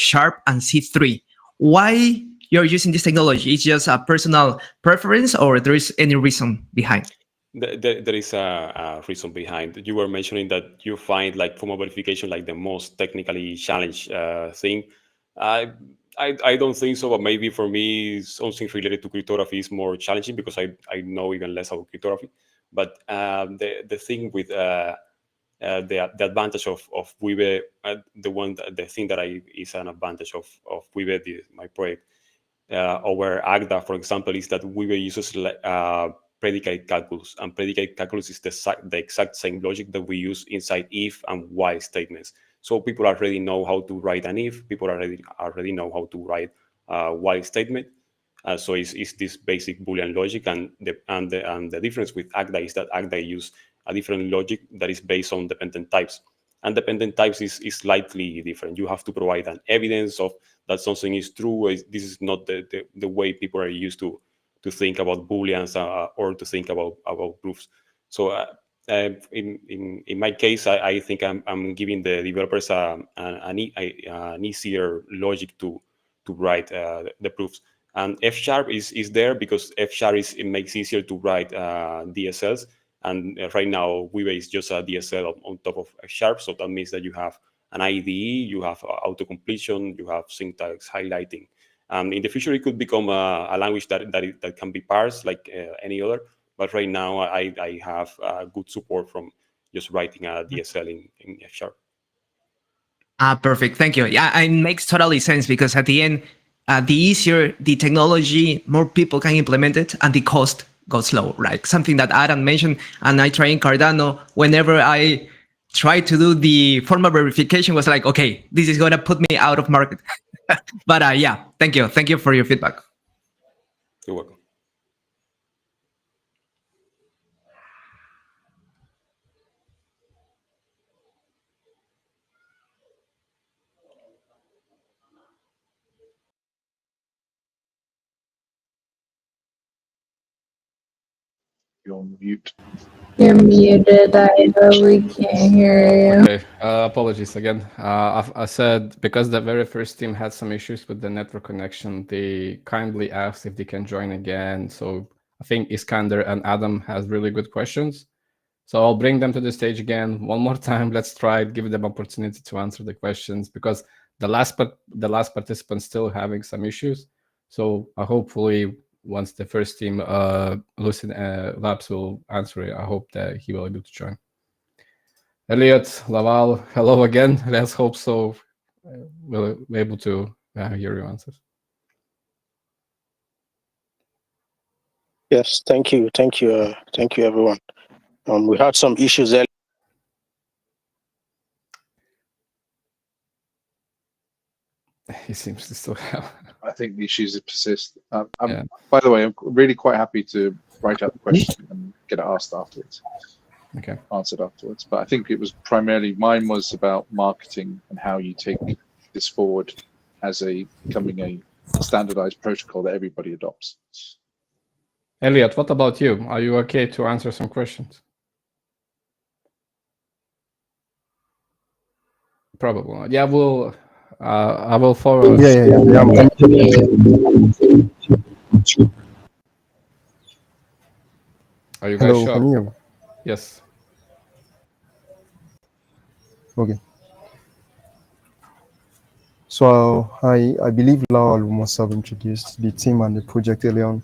and C3. Why you're using this technology? It's just a personal preference, or there is any reason behind? There is a reason behind. You were mentioning that you find like formal verification like the most technically challenged thing. I don't think so, but maybe for me something related to cryptography is more challenging, because I know even less about cryptography. But the thing with the advantage of Weave, the thing that is an advantage of Weave, my project, over Agda, for example, is that Weave uses predicate calculus, and predicate calculus is the exact same logic that we use inside if and while statements. So people already know how to write an if, people already know how to write a while statement. So it's this basic Boolean logic, and the difference with Agda is that Agda use a different logic that is based on dependent types. And dependent types is slightly different. You have to provide an evidence of that something is true. This is not the way people are used to think about Booleans or to think about proofs. So in my case, I think I'm giving the developers an easier logic to write the proofs. And F# is there because F# it makes easier to write DSLs. And right now, Weave is just a DSL on top of F#. So that means that you have an IDE, you have auto-completion, you have syntax highlighting. In the future, it could become a language that can be parsed like any other. But right now, I have good support from just writing a DSL in F#. Perfect. Thank you. Yeah, it makes totally sense, because at the end, the easier the technology, more people can implement it, and the cost goes low, right? Something that Adam mentioned, and I try in Cardano, whenever I try to do the formal verification, was like, okay, this is going to put me out of market. But yeah, thank you for your feedback. You're welcome. You're on mute. You're muted. We can't hear you. Okay, apologies again. I said because the very first team had some issues with the network connection, they kindly asked if they can join again. So I think Iskander and Adam has really good questions. So I'll bring them to the stage again one more time. Let's try it, give them opportunity to answer the questions because the last participant still having some issues. So hopefully once the first team, Lucid Labs will answer it, I hope that he will be able to join. Elliot, Laval, hello again. Let's hope so. We'll be able to hear your answers. Yes, thank you, everyone. We had some issues earlier. He seems to still have. I think the issues persist. By the way, I'm really quite happy to write out the question and get it asked afterwards. Okay. Answered afterwards. But I think it was primarily, mine was about marketing and how you take this forward as becoming a standardized protocol that everybody adopts. Elliot, what about you? Are you okay to answer some questions? Probably not. Yeah, I will forward. Yeah. Are you guys Hello, sure? can you hear me? Yes. Okay. So I believe Lawal must have introduced the team and the project earlier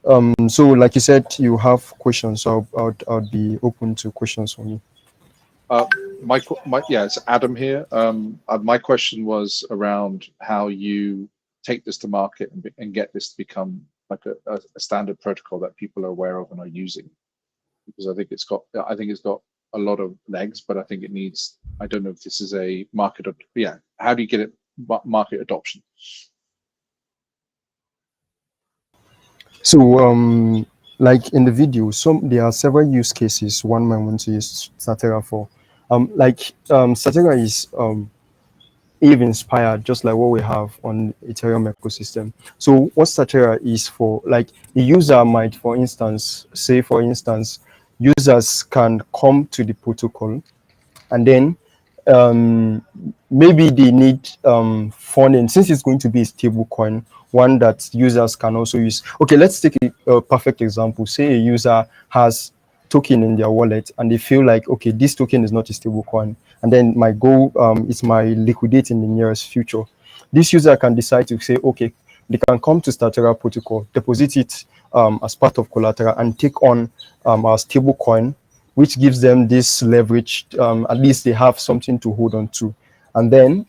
on. So like you said, you have questions, so I'd be open to questions from you. Yeah, it's Adam here. My question was around how you take this to market and get this to become like a standard protocol that people are aware of and are using. Because I think it's got a lot of legs, but I think it needs. I don't know if this is a market. Yeah, how do you get it market adoption? So like in the video, there are several use cases one might want to use Statera for. Statera is Eve inspired, just like what we have on Ethereum ecosystem. So what Statera is for, like a user might, for instance, users can come to the protocol and then maybe they need funding, since it's going to be a stable coin, one that users can also use. Okay, let's take a perfect example. Say a user has token in their wallet and they feel like, okay, this token is not a stable coin, and then my goal is my liquidate in the nearest future. This user can decide to say, okay, they can come to Statera protocol, deposit it as part of collateral, and take on our stable coin, which gives them this leverage. At least they have something to hold on to, and then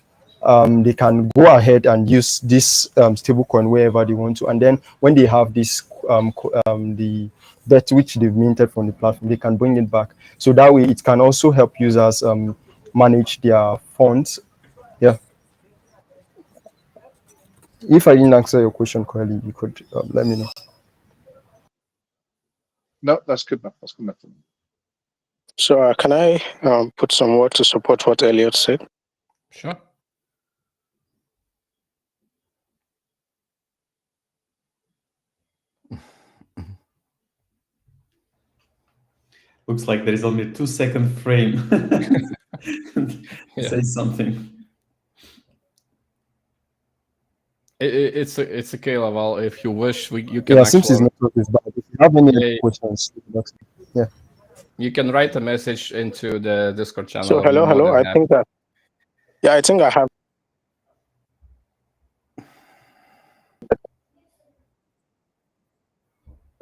they can go ahead and use this stablecoin wherever they want to. And then when they have this the bet which they've minted from the platform, they can bring it back. So that way, it can also help users manage their funds. Yeah. If I didn't answer your question correctly, you could let me know. No, that's good enough. That's good enough. So can I put some word to support what Elliot said? Sure. Looks like there is only a 2-second frame. Yeah. Say something. It's okay, Laval. If you wish, you can. Yeah, since his network is bad, if you have any questions, yeah. You can write a message into the Discord channel. So hello. I think that. Yeah, I think I have.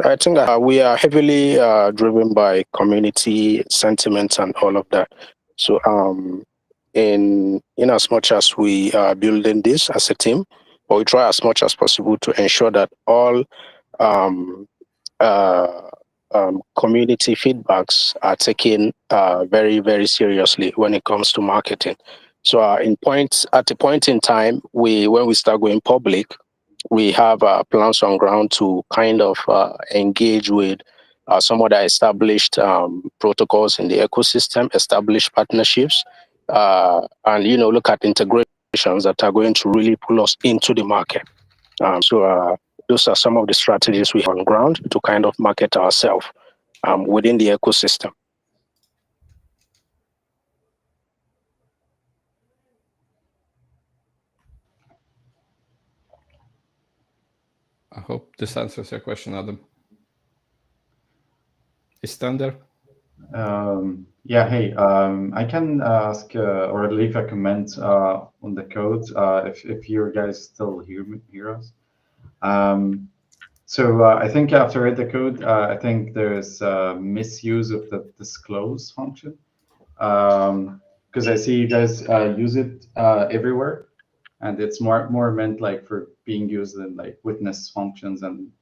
I think we are heavily driven by community sentiments and all of that. So in as much as we are building this as a team, but we try as much as possible to ensure that all community feedbacks are taken very, very seriously when it comes to marketing. So at a point in time, when we start going public, we have plans on ground to kind of engage with some of the established protocols in the ecosystem, establish partnerships, and look at integrations that are going to really pull us into the market. So those are some of the strategies we have on ground to kind of market ourselves within the ecosystem. I hope this answers your question, Adam. Is Thunder? Yeah, hey, I can ask or leave a comment on the code if you guys still hear us. So I think after I read the code, I think there's misuse of the disclose function, because I see you guys use it everywhere, and it's more meant like for being used in like witness functions. And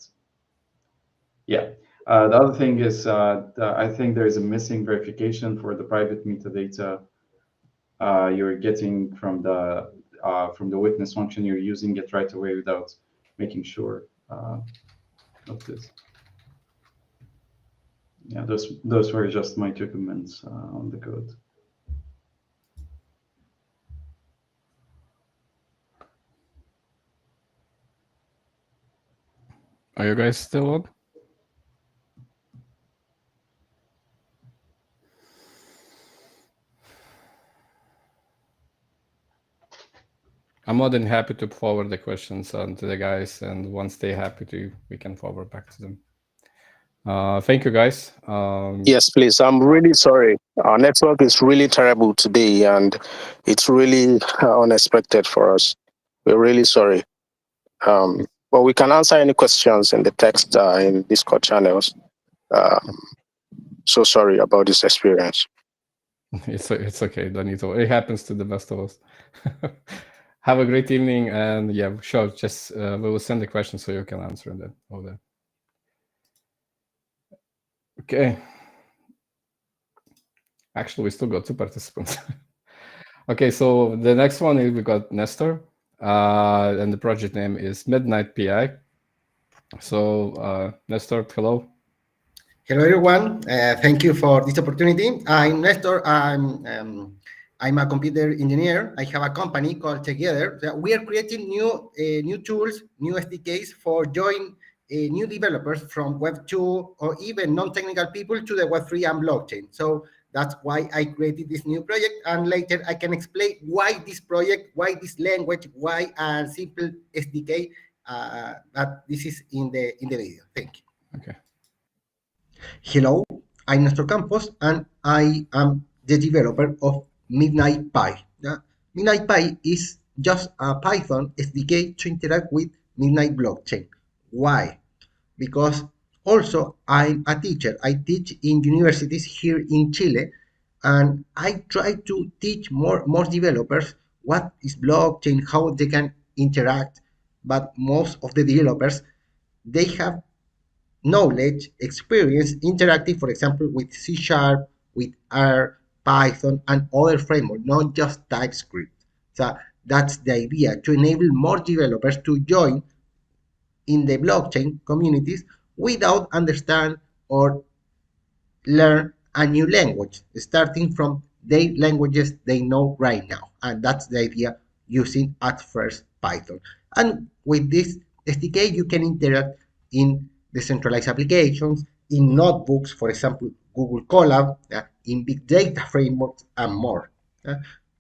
yeah, the other thing is I think there is a missing verification for the private metadata you're getting from the witness function. You're using it right away without making sure of this. Yeah, those were just my 2 comments on the code. Are you guys still on? I'm more than happy to forward the questions on to the guys, and once they're happy to, we can forward back to them. Thank you, guys. Yes, please. I'm really sorry. Our network is really terrible today, and it's really unexpected for us. We're really sorry. But we can answer any questions in the text in Discord channels. So sorry about this experience. It's okay. Don't need to. It happens to the best of us. Have a great evening, and yeah, sure. Just we will send the questions so you can answer them over there. Okay. Actually, we still got 2 participants. Okay, so the next one is we got Nestor, and the project name is Midnight PI. So Nestor, hello. Hello, everyone. Thank you for this opportunity. I'm Nestor. I'm a computer engineer. I have a company called Together. We are creating new tools, new SDKs for join new developers from Web 2 or even non-technical people to the Web3 and blockchain. So that's why I created this new project. And later I can explain why this project, why this language, why a simple SDK. That this is in the video. Thank you. Okay. Hello, I'm Nestor Campos, and I am the developer of Midnight Pi. Midnight Pi is just a Python SDK to interact with Midnight blockchain. Why? Because also I'm a teacher. I teach in universities here in Chile, and I try to teach more developers what is blockchain, how they can interact. But most of the developers, they have knowledge, experience interacting, for example, with C#, with R, Python, and other frameworks, not just TypeScript. So that's the idea, to enable more developers to join in the blockchain communities without understand or learn a new language, starting from the languages they know right now. And that's the idea, using at first Python. And with this SDK, you can interact in decentralized applications, in notebooks, for example, Google Colab, in big data frameworks, and more.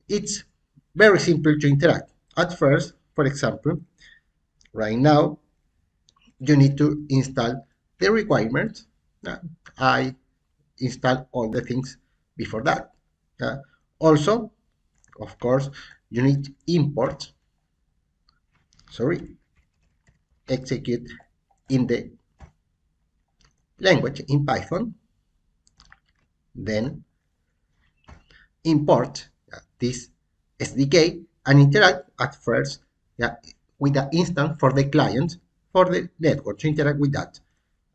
It's very simple to interact. At first, for example, right now, you need to install the requirements. I install all the things before that. Also, of course, you need import, execute in the language in Python, then import this SDK and interact at first with the instance for the client for the network to interact with that.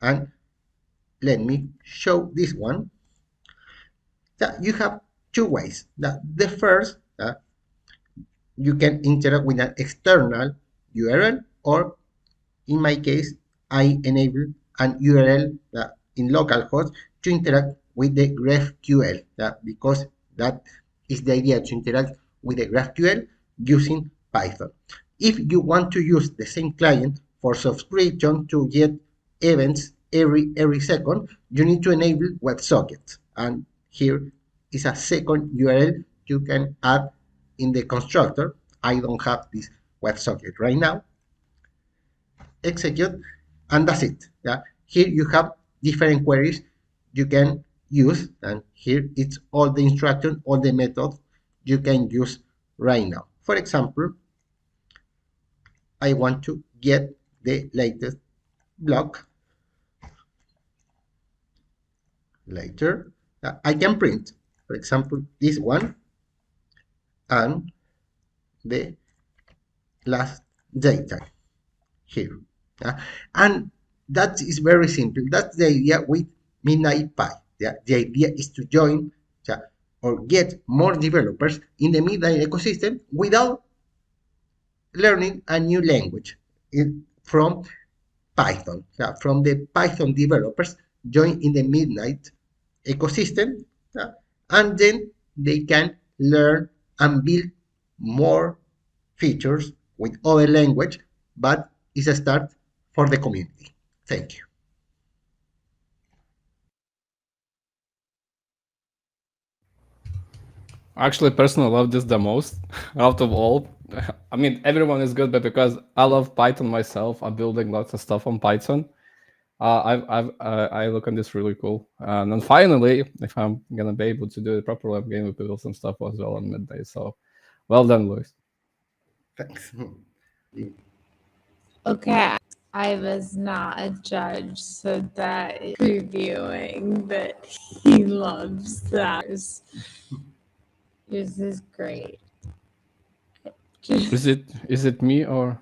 And let me show this one. You have 2 ways. The first, you can interact with an external URL, or in my case, I enable an URL in localhost to interact with the GraphQL, because that is the idea, to interact with the GraphQL using Python. If you want to use the same client for subscription to get events every second, you need to enable WebSockets. And here is a second URL you can add in the constructor. I don't have this WebSocket right now. Execute, and that's it. Here you have different queries you can use, and here it's all the instructions, all the methods you can use right now. For example, I want to get the latest block. Later, I can print, for example, this one and the last data here. And that is very simple. That's the idea with Midnight Pi. The idea is to join or get more developers in the Midnight ecosystem without learning a new language from Python. From the Python developers join in the Midnight ecosystem, and then they can learn and build more features with other language, but it's a start for the community. Thank you. Actually, personally, I love this the most out of all. I mean, everyone is good, but because I love Python myself, I'm building lots of stuff on Python. I look at this really cool. And then finally, if I'm gonna be able to do it properly, I'm going to build some stuff as well on Midnight. So, well done, Luis. Thanks. Okay, I was not a judge, so that is previewing that he loves that. This is great. Is it me or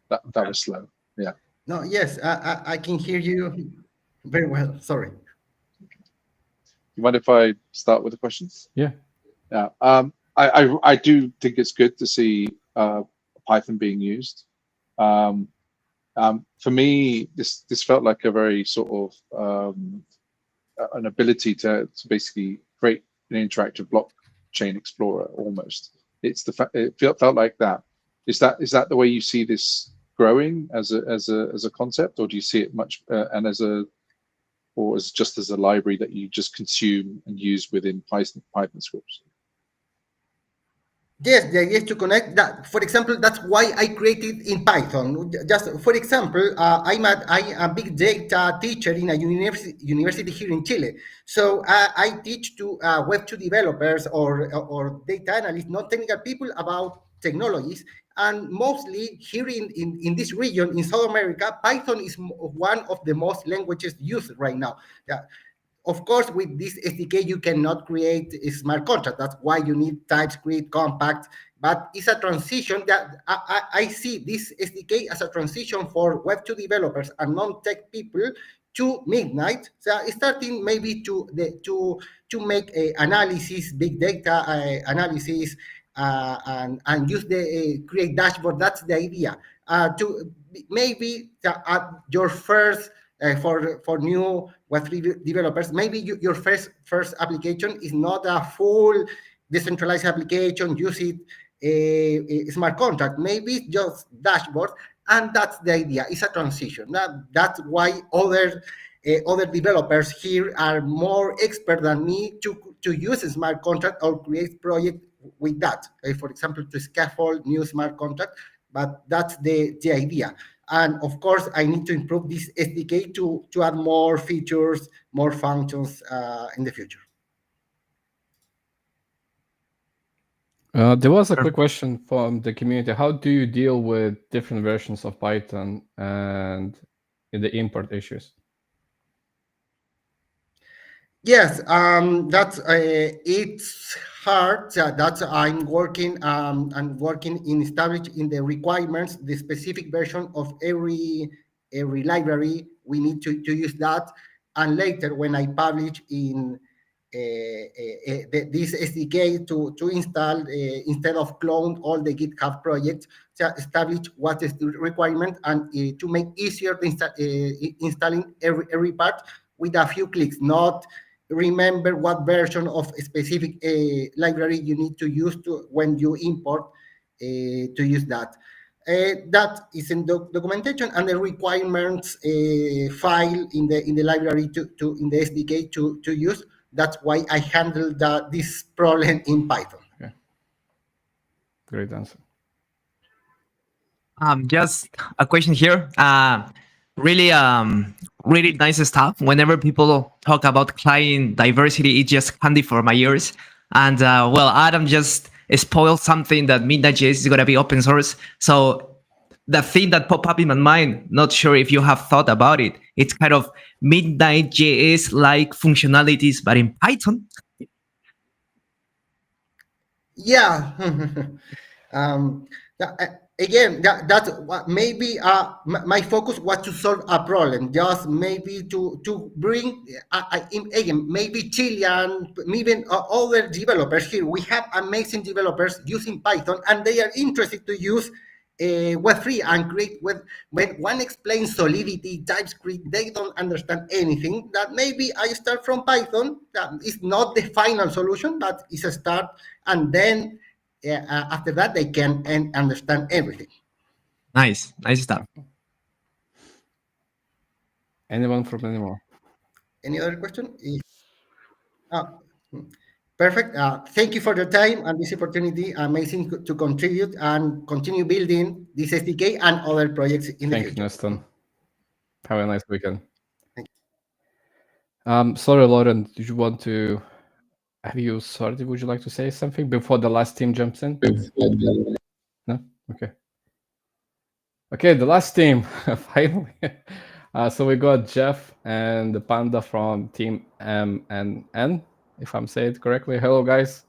that was slow? Yeah. No, yes, I can hear you very well. Sorry. You mind if I start with the questions? Yeah. Yeah. I do think it's good to see Python being used. For me, this felt like a very sort of an ability to basically create an interactive blockchain explorer almost. It's the fact it felt like that. Is that the way you see this growing as a concept, or do you see it much and as just as a library that you just consume and use within Python scripts? Yes, the idea is to connect that. For example, that's why I created in Python. Just for example, I'm a big data teacher in a university here in Chile. So I teach to Web2 developers or data analysts, non-technical people, about technologies. And mostly here in this region, in South America, Python is one of the most languages used right now. Yeah. Of course, with this SDK, you cannot create a smart contract. That's why you need TypeScript, Compact. But it's a transition that I see this SDK as a transition for Web2 developers and non-tech people to Midnight. So starting maybe to make a analysis, big data analysis, and use the create dashboard. That's the idea. To maybe your first. For new Web3 developers, maybe your first application is not a full decentralized application. Use it a smart contract. Maybe it's just dashboard, and that's the idea. It's a transition. That's why other developers here are more expert than me to use a smart contract or create project with that. For example, to scaffold new smart contract. But that's the idea. And of course, I need to improve this SDK to add more features, more functions in the future. There was a quick question from the community. How do you deal with different versions of Python and the import issues? Yes, that's it's hard. That's I'm working in establishing the requirements, the specific version of every library. We need to use that, and later when I publish in this SDK to install instead of clone all the GitHub projects, to establish what is the requirement and to make easier installing every part with a few clicks, not remember what version of a specific library you need to use when you import to use that. That is in documentation and the requirements file in the library in the SDK to use. That's why I handled this problem in Python. Okay. Great answer. Just a question here. Really nice stuff. Whenever people talk about client diversity, it's just candy for my ears. And well, Adam just spoiled something that Midnight.js is going to be open source. So the thing that popped up in my mind, not sure if you have thought about it, it's kind of Midnight.js like functionalities, but in Python. Yeah. Again, that's what maybe my focus was to solve a problem, just maybe to bring again, maybe Chilean, maybe other developers here. We have amazing developers using Python, and they are interested to use Web3 and create when one explains Solidity, TypeScript, they don't understand anything. That maybe I start from Python. That is not the final solution, but it's a start, and then after that they can understand everything. Nice stuff. Anyone from anymore? Any other question? Perfect. Thank you for your time and this opportunity. Amazing to contribute and continue building this SDK and other projects in the future. Thank you, Neston. Have a nice weekend. Thank you. Sorry, Lauren, did you want to... Have you started? Would you like to say something before the last team jumps in? No? Okay. Okay, the last team, finally. So we got Jeff and the Panda from team MNN, if I'm saying it correctly. Hello, guys.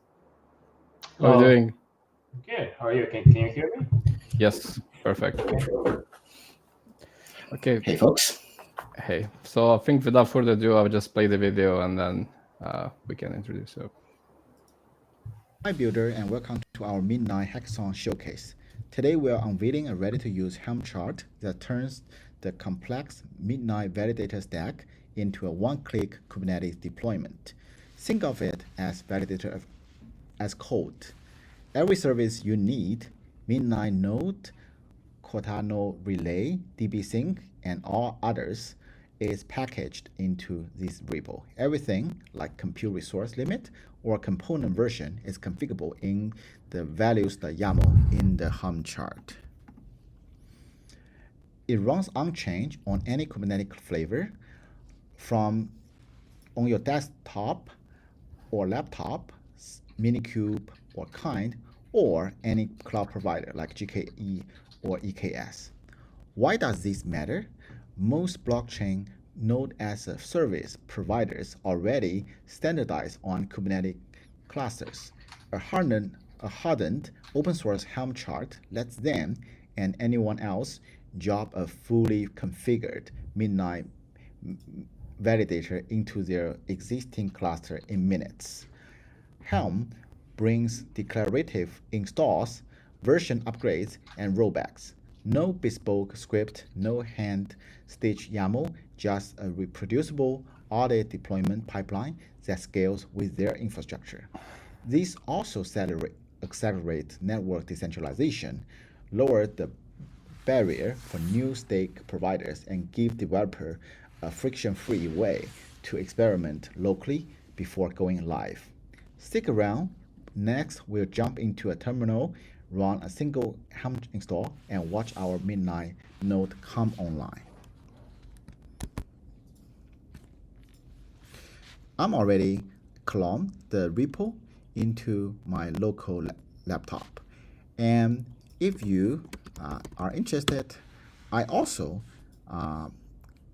How are you doing? Good. How are you? Can you hear me? Yes, perfect. Okay. Hey, folks. Hey. So I think without further ado, I'll just play the video and then we can introduce you. Hi, Builder, and welcome to our Midnight Hackathon showcase. Today, we are unveiling a ready-to-use Helm chart that turns the complex Midnight Validator stack into a one-click Kubernetes deployment. Think of it as Validator as code. Every service you need, Midnight Node, Cortana Relay, DBSync, and all others, is packaged into this repo. Everything like compute resource limit or component version is configurable in the values, the YAML in the Helm chart. It runs unchanged on any Kubernetes flavor from on your desktop or laptop, Minikube or Kind, or any cloud provider like GKE or EKS. Why does this matter? Most blockchain node as a service providers already standardize on Kubernetes clusters. A hardened open source Helm chart lets them and anyone else drop a fully configured Midnight validator into their existing cluster in minutes. Helm brings declarative installs, version upgrades, and rollbacks. No bespoke script, no hand-stitched YAML, just a reproducible audit deployment pipeline that scales with their infrastructure. This also accelerates network decentralization, lower the barrier for new stake providers, and give developers a friction-free way to experiment locally before going live. Stick around. Next, we'll jump into a terminal, run a single Helm install, and watch our Midnight node come online. I'm already cloned the repo into my local laptop. And if you are interested, I also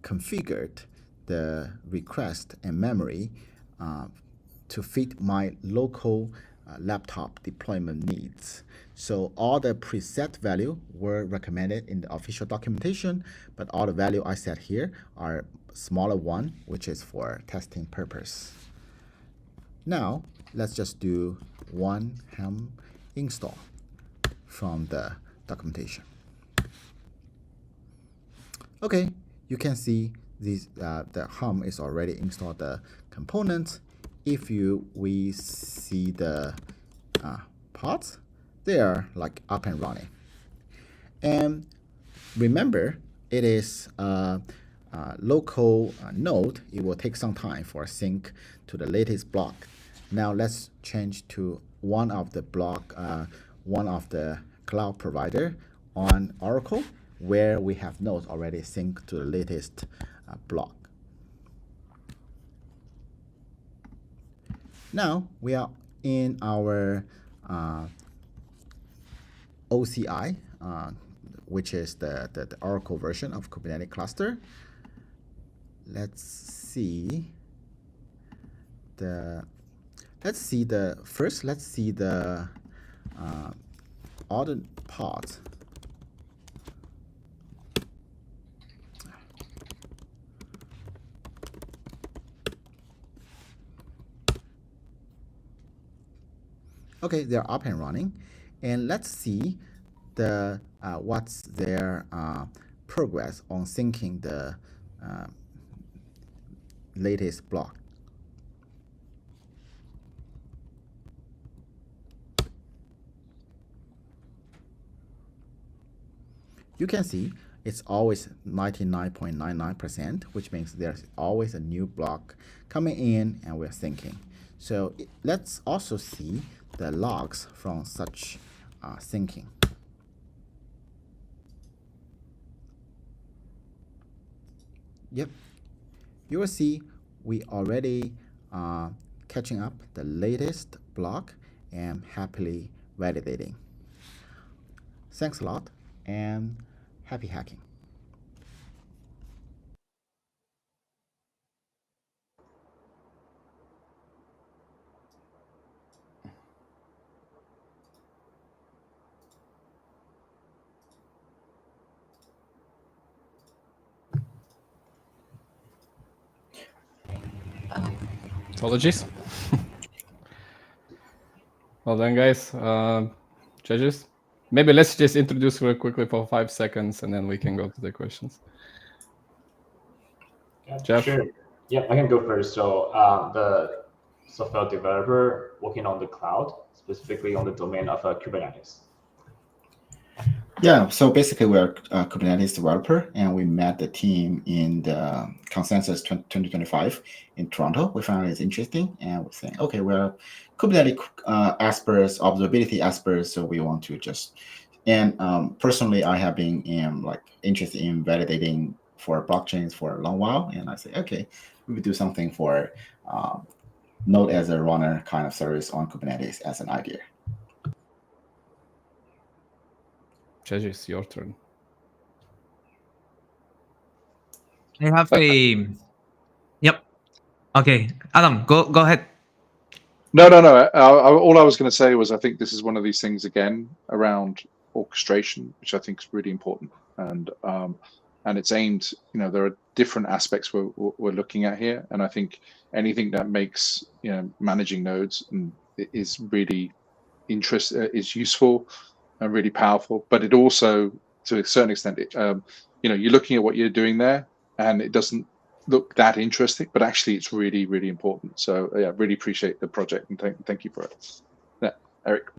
configured the request and memory to fit my local laptop deployment needs. So all the preset value were recommended in the official documentation, but all the value I set here are smaller one, which is for testing purpose. Now, let's just do one helm install from the documentation. Okay, you can see this, the helm is already installed the components. If we see the parts, they are like up and running. And remember, it is a local node. It will take some time for sync to the latest block. Now let's change to one of the cloud provider on Oracle, where we have nodes already synced to the latest block. Now we are in our OCI, which is the Oracle version of Kubernetes cluster. Let's see the other part. Okay, they're up and running, and let's see the what's their progress on syncing the latest block. You can see it's always 99.99%, which means there's always a new block coming in and we're syncing. So let's also see the logs from such syncing. Yep, you will see we already catching up the latest block and happily validating. Thanks a lot and happy hacking. Apologies. Well done, guys. Judges, maybe let's just introduce very quickly for 5 seconds, and then we can go to the questions. Jeff? Sure. Yeah, I can go first. So the software developer working on the cloud, specifically on the domain of Kubernetes. Yeah, so basically we're a Kubernetes developer, and we met the team in the Consensus 2025 in Toronto. We found it interesting, and we're saying, okay, we're Kubernetes experts, observability experts, so we want to just, and personally, I have been interested in validating for blockchains for a long while, and I say, okay, we would do something for node as a runner kind of service on Kubernetes as an idea. Judges, your turn. I have a. Yep. Okay, Adam, go ahead. No. All I was going to say was I think this is one of these things again around orchestration, which I think is really important, and it's aimed. There are different aspects we're looking at here, and I think anything that makes managing nodes is really is useful and really powerful. But it also, to a certain extent, you're looking at what you're doing there, and it doesn't look that interesting, but actually it's really, really important. So yeah, really appreciate the project and thank you for it. Yeah, Eric.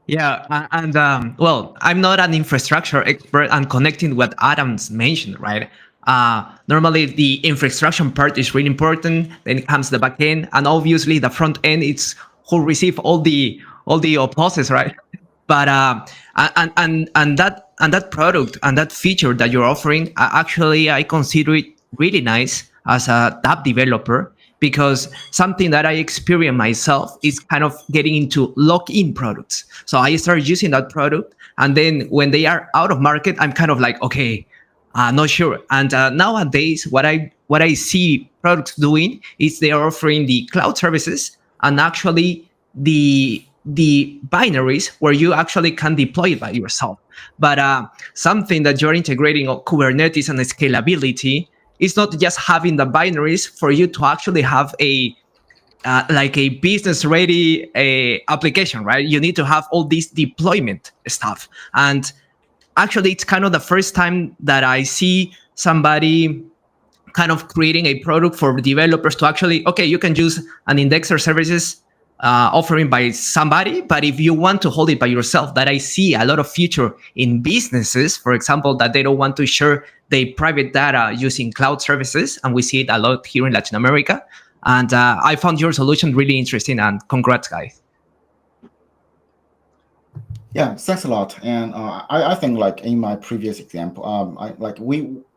Yeah, and well, I'm not an infrastructure expert, and connecting what Adam's mentioned, right? Normally the infrastructure part is really important. Then comes the backend, and obviously the front end. It's who receive all the process, right? But and that product and that feature that you're offering, actually, I consider it really nice as a app developer, because something that I experience myself is kind of getting into lock-in products. So I started using that product, and then when they are out of market, I'm kind of like, okay, not sure. And nowadays, what I see products doing is they are offering the cloud services and actually the binaries where you actually can deploy it by yourself. But something that you're integrating on Kubernetes and scalability is not just having the binaries for you to actually have a like a business ready application, right? You need to have all this deployment stuff. And actually, it's kind of the first time that I see somebody kind of creating a product for developers to actually, okay, you can use an indexer services offering by somebody, but if you want to hold it by yourself, that I see a lot of future in businesses, for example, that they don't want to share their private data using cloud services. And we see it a lot here in Latin America. And I found your solution really interesting, and congrats, guys. Yeah, thanks a lot. And I think like in my previous example,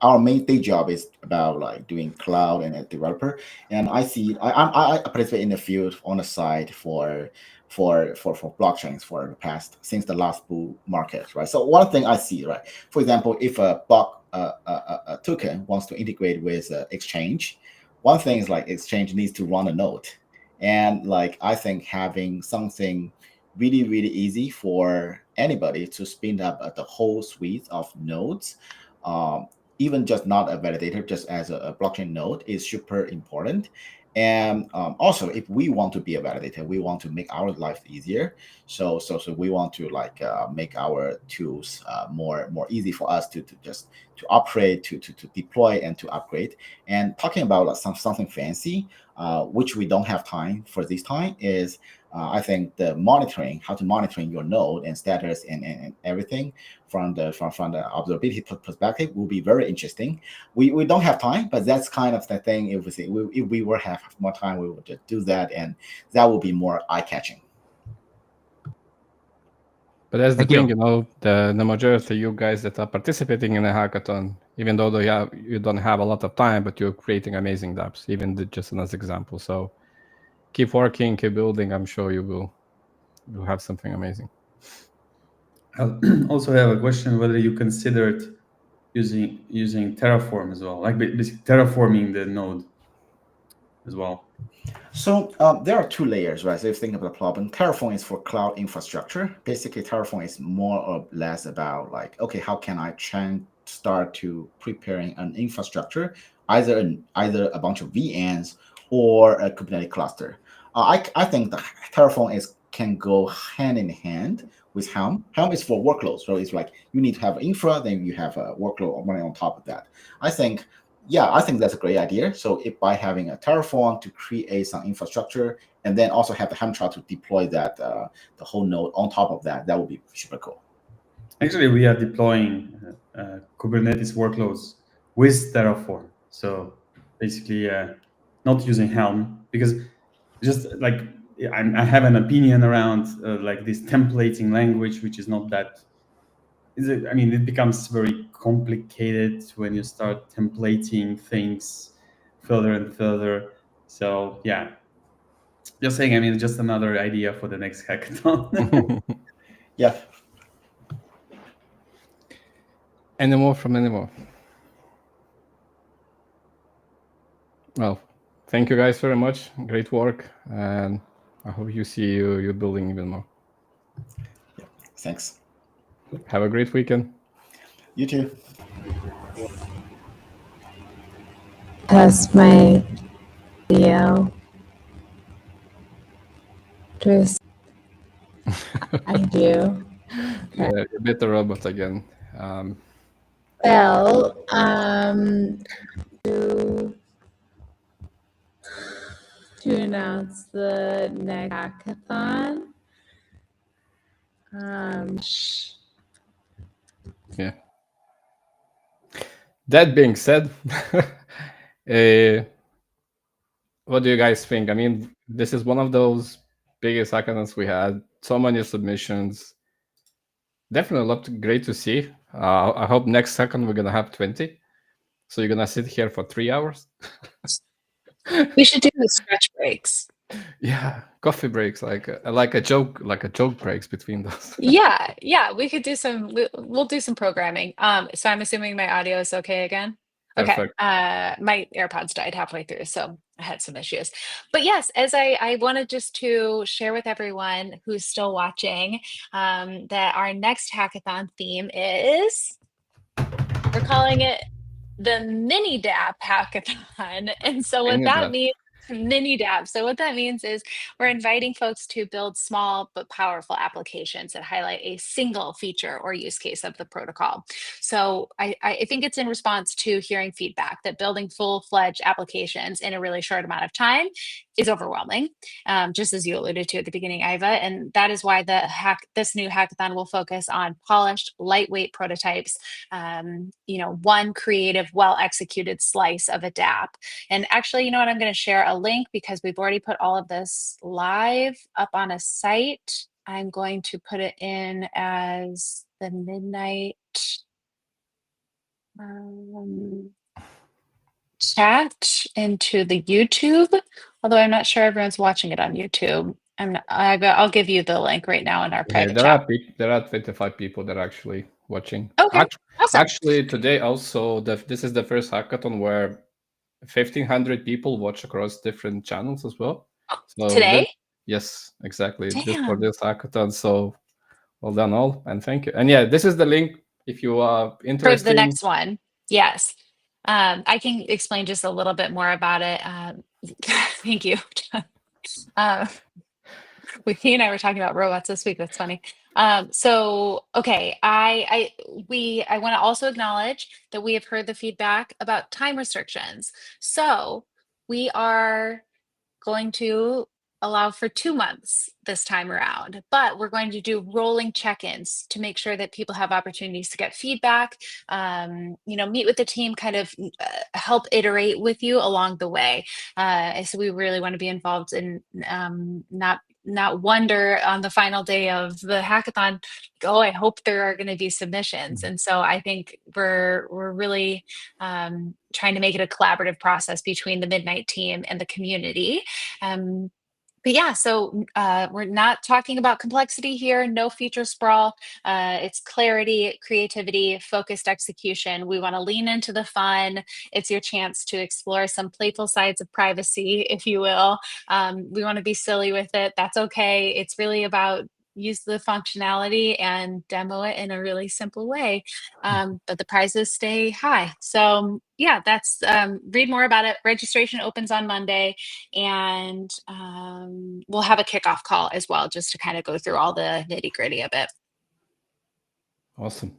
our main day job is about like doing cloud and a developer. And I participate in the field on the side for blockchains for the past since the last bull market, right? So one thing I see, right? For example, if a block a token wants to integrate with exchange, one thing is like exchange needs to run a node, and like I think having something really, really easy for anybody to spin up the whole suite of nodes, even just not a validator, just as a blockchain node is super important. And also, if we want to be a validator, we want to make our life easier. So we want to like make our tools more easy for us to operate, to deploy, and to upgrade. And talking about like, something fancy, which we don't have time for this time, is I think the monitoring, how to monitoring your node and status and everything from the observability perspective will be very interesting. We don't have time, but that's kind of the thing. If we were have more time, we would just do that, and that will be more eye-catching. But that's the thing, you know, the majority of you guys that are participating in a hackathon, even though you don't have a lot of time, but you're creating amazing dApps, even just as example. So keep working, keep building. I'm sure you will have something amazing. I also have a question whether you considered using Terraform as well, like terraforming the node as well. So there are two layers, right? So if you think about the problem, Terraform is for cloud infrastructure. Basically, Terraform is more or less about like, okay, how can I start to preparing an infrastructure, either a bunch of VMs or a Kubernetes cluster. I think the Terraform can go hand in hand with Helm. Helm is for workloads, so it's like you need to have infra, then you have a workload running on top of that. I think that's a great idea. So if by having a Terraform to create some infrastructure, and then also have the Helm chart to deploy that the whole node on top of that, that would be super cool. Actually, we are deploying Kubernetes workloads with Terraform. So basically, not using Helm, because just like I have an opinion around like this templating language, which is not that. I mean, it becomes very complicated when you start templating things further and further. So yeah, just saying. I mean, just another idea for the next hackathon. Yeah. Any more from anyone? Well, thank you guys very much. Great work, and I hope you see you building even more. Yeah, thanks. Have a great weekend. You too. That's my video. Just I do. Yeah, you're a bit a robot again. Well, to announce the next hackathon. Yeah. That being said, what do you guys think? I mean, this is one of those biggest hackathons we had. So many submissions. Definitely great to see. I hope next second we're gonna have 20. So you're gonna sit here for 3 hours. We should do the stretch breaks. Yeah, coffee breaks, like a joke breaks between those. Yeah, we could do we'll do some programming. So I'm assuming my audio is okay again. Okay. Perfect. My AirPods died halfway through, so I had some issues. But yes, as I wanted just to share with everyone who's still watching, that our next hackathon theme is, we're calling it the mini dApp hackathon. And so what that means Mini dApp. So what that means is we're inviting folks to build small but powerful applications that highlight a single feature or use case of the protocol. So I think it's in response to hearing feedback that building full-fledged applications in a really short amount of time is overwhelming, just as you alluded to at the beginning, Iva. And that is why this new hackathon will focus on polished, lightweight prototypes, one creative, well-executed slice of a dApp. And actually, you know what, I'm going to share a link because we've already put all of this live up on a site. I'm going to put it in as the Midnight chat into the YouTube, although I'm not sure everyone's watching it on YouTube. I'll give you the link right now in our private chat. There are 25 people that are actually watching. Okay, awesome. Actually, today also, this is the first hackathon where 1,500 people watch across different channels as well. So Today? Yes, exactly. Damn. For this hackathon. So well done all, and thank you. And yeah, this is the link if you are interested. For the next one, yes. I can explain just a little bit more about it. Thank you. He and I were talking about robots this week. That's funny. So, okay, I want to also acknowledge that we have heard the feedback about time restrictions. So we are going to allow for 2 months this time around, but we're going to do rolling check-ins to make sure that people have opportunities to get feedback, meet with the team, kind of help iterate with you along the way. So we really want to be involved in not wonder on the final day of the hackathon, oh, I hope there are going to be submissions. And so I think we're really trying to make it a collaborative process between the Midnight team and the community. But yeah, so we're not talking about complexity here, no feature sprawl. It's clarity, creativity, focused execution. We want to lean into the fun. It's your chance to explore some playful sides of privacy, if you will. We want to be silly with it. That's okay. It's really about use the functionality and demo it in a really simple way. But the prizes stay high. So yeah, that's read more about it. Registration opens on Monday, and we'll have a kickoff call as well, just to kind of go through all the nitty-gritty of it. Awesome.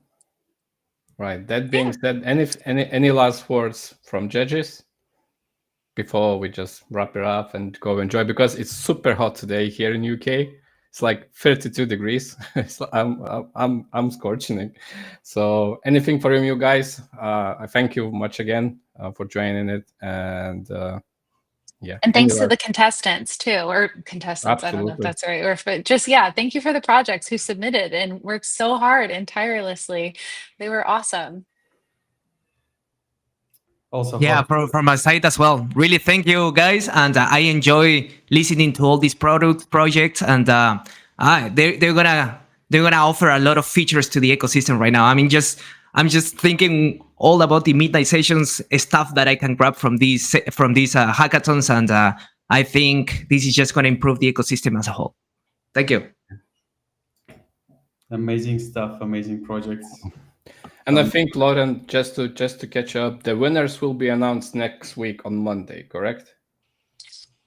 Right. That being said, any last words from judges before we just wrap it up and go enjoy, because it's super hot today here in UK. It's like 32 degrees. So I'm scorching it. So anything for you guys? I thank you much again for joining it, and yeah. And thanks to the contestants too, or contestants. Absolutely. I don't know if that's right, but just thank you for the projects who submitted and worked so hard and tirelessly. They were awesome. Also, from my side as well. Really, thank you guys, and I enjoy listening to all these projects, and they're gonna offer a lot of features to the ecosystem right now. I mean, I'm just thinking all about the Midnight Sessions stuff that I can grab from these hackathons, and I think this is just gonna improve the ecosystem as a whole. Thank you. Amazing stuff, amazing projects. And I think, Lauren, just to catch up, the winners will be announced next week on Monday, correct?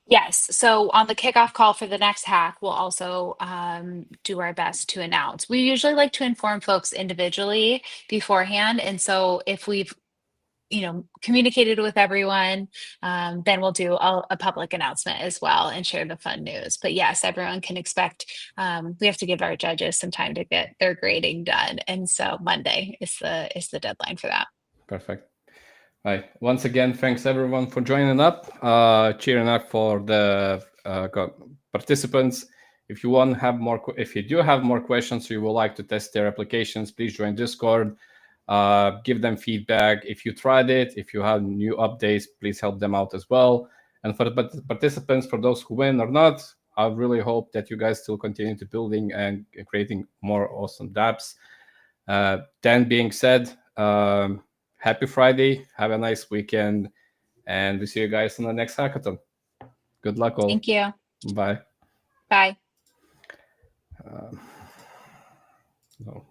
Yes. So on the kickoff call for the next hack, we'll also do our best to announce. We usually like to inform folks individually beforehand. And so if we've communicated with everyone, then we'll do a public announcement as well and share the fun news. But yes, everyone can expect, we have to give our judges some time to get their grading done. And so Monday is the deadline for that. Perfect. Right. Once again, thanks everyone for joining up, cheering up for the participants. If you do have more questions, or you would like to test their applications, please join Discord. Give them feedback. If you tried it, if you have new updates, please help them out as well. And for the participants, for those who win or not, I really hope that you guys still continue to building and creating more awesome dApps. That being said, happy Friday, have a nice weekend, and we see you guys on the next hackathon. Good luck all. Thank you. Bye. Bye. No.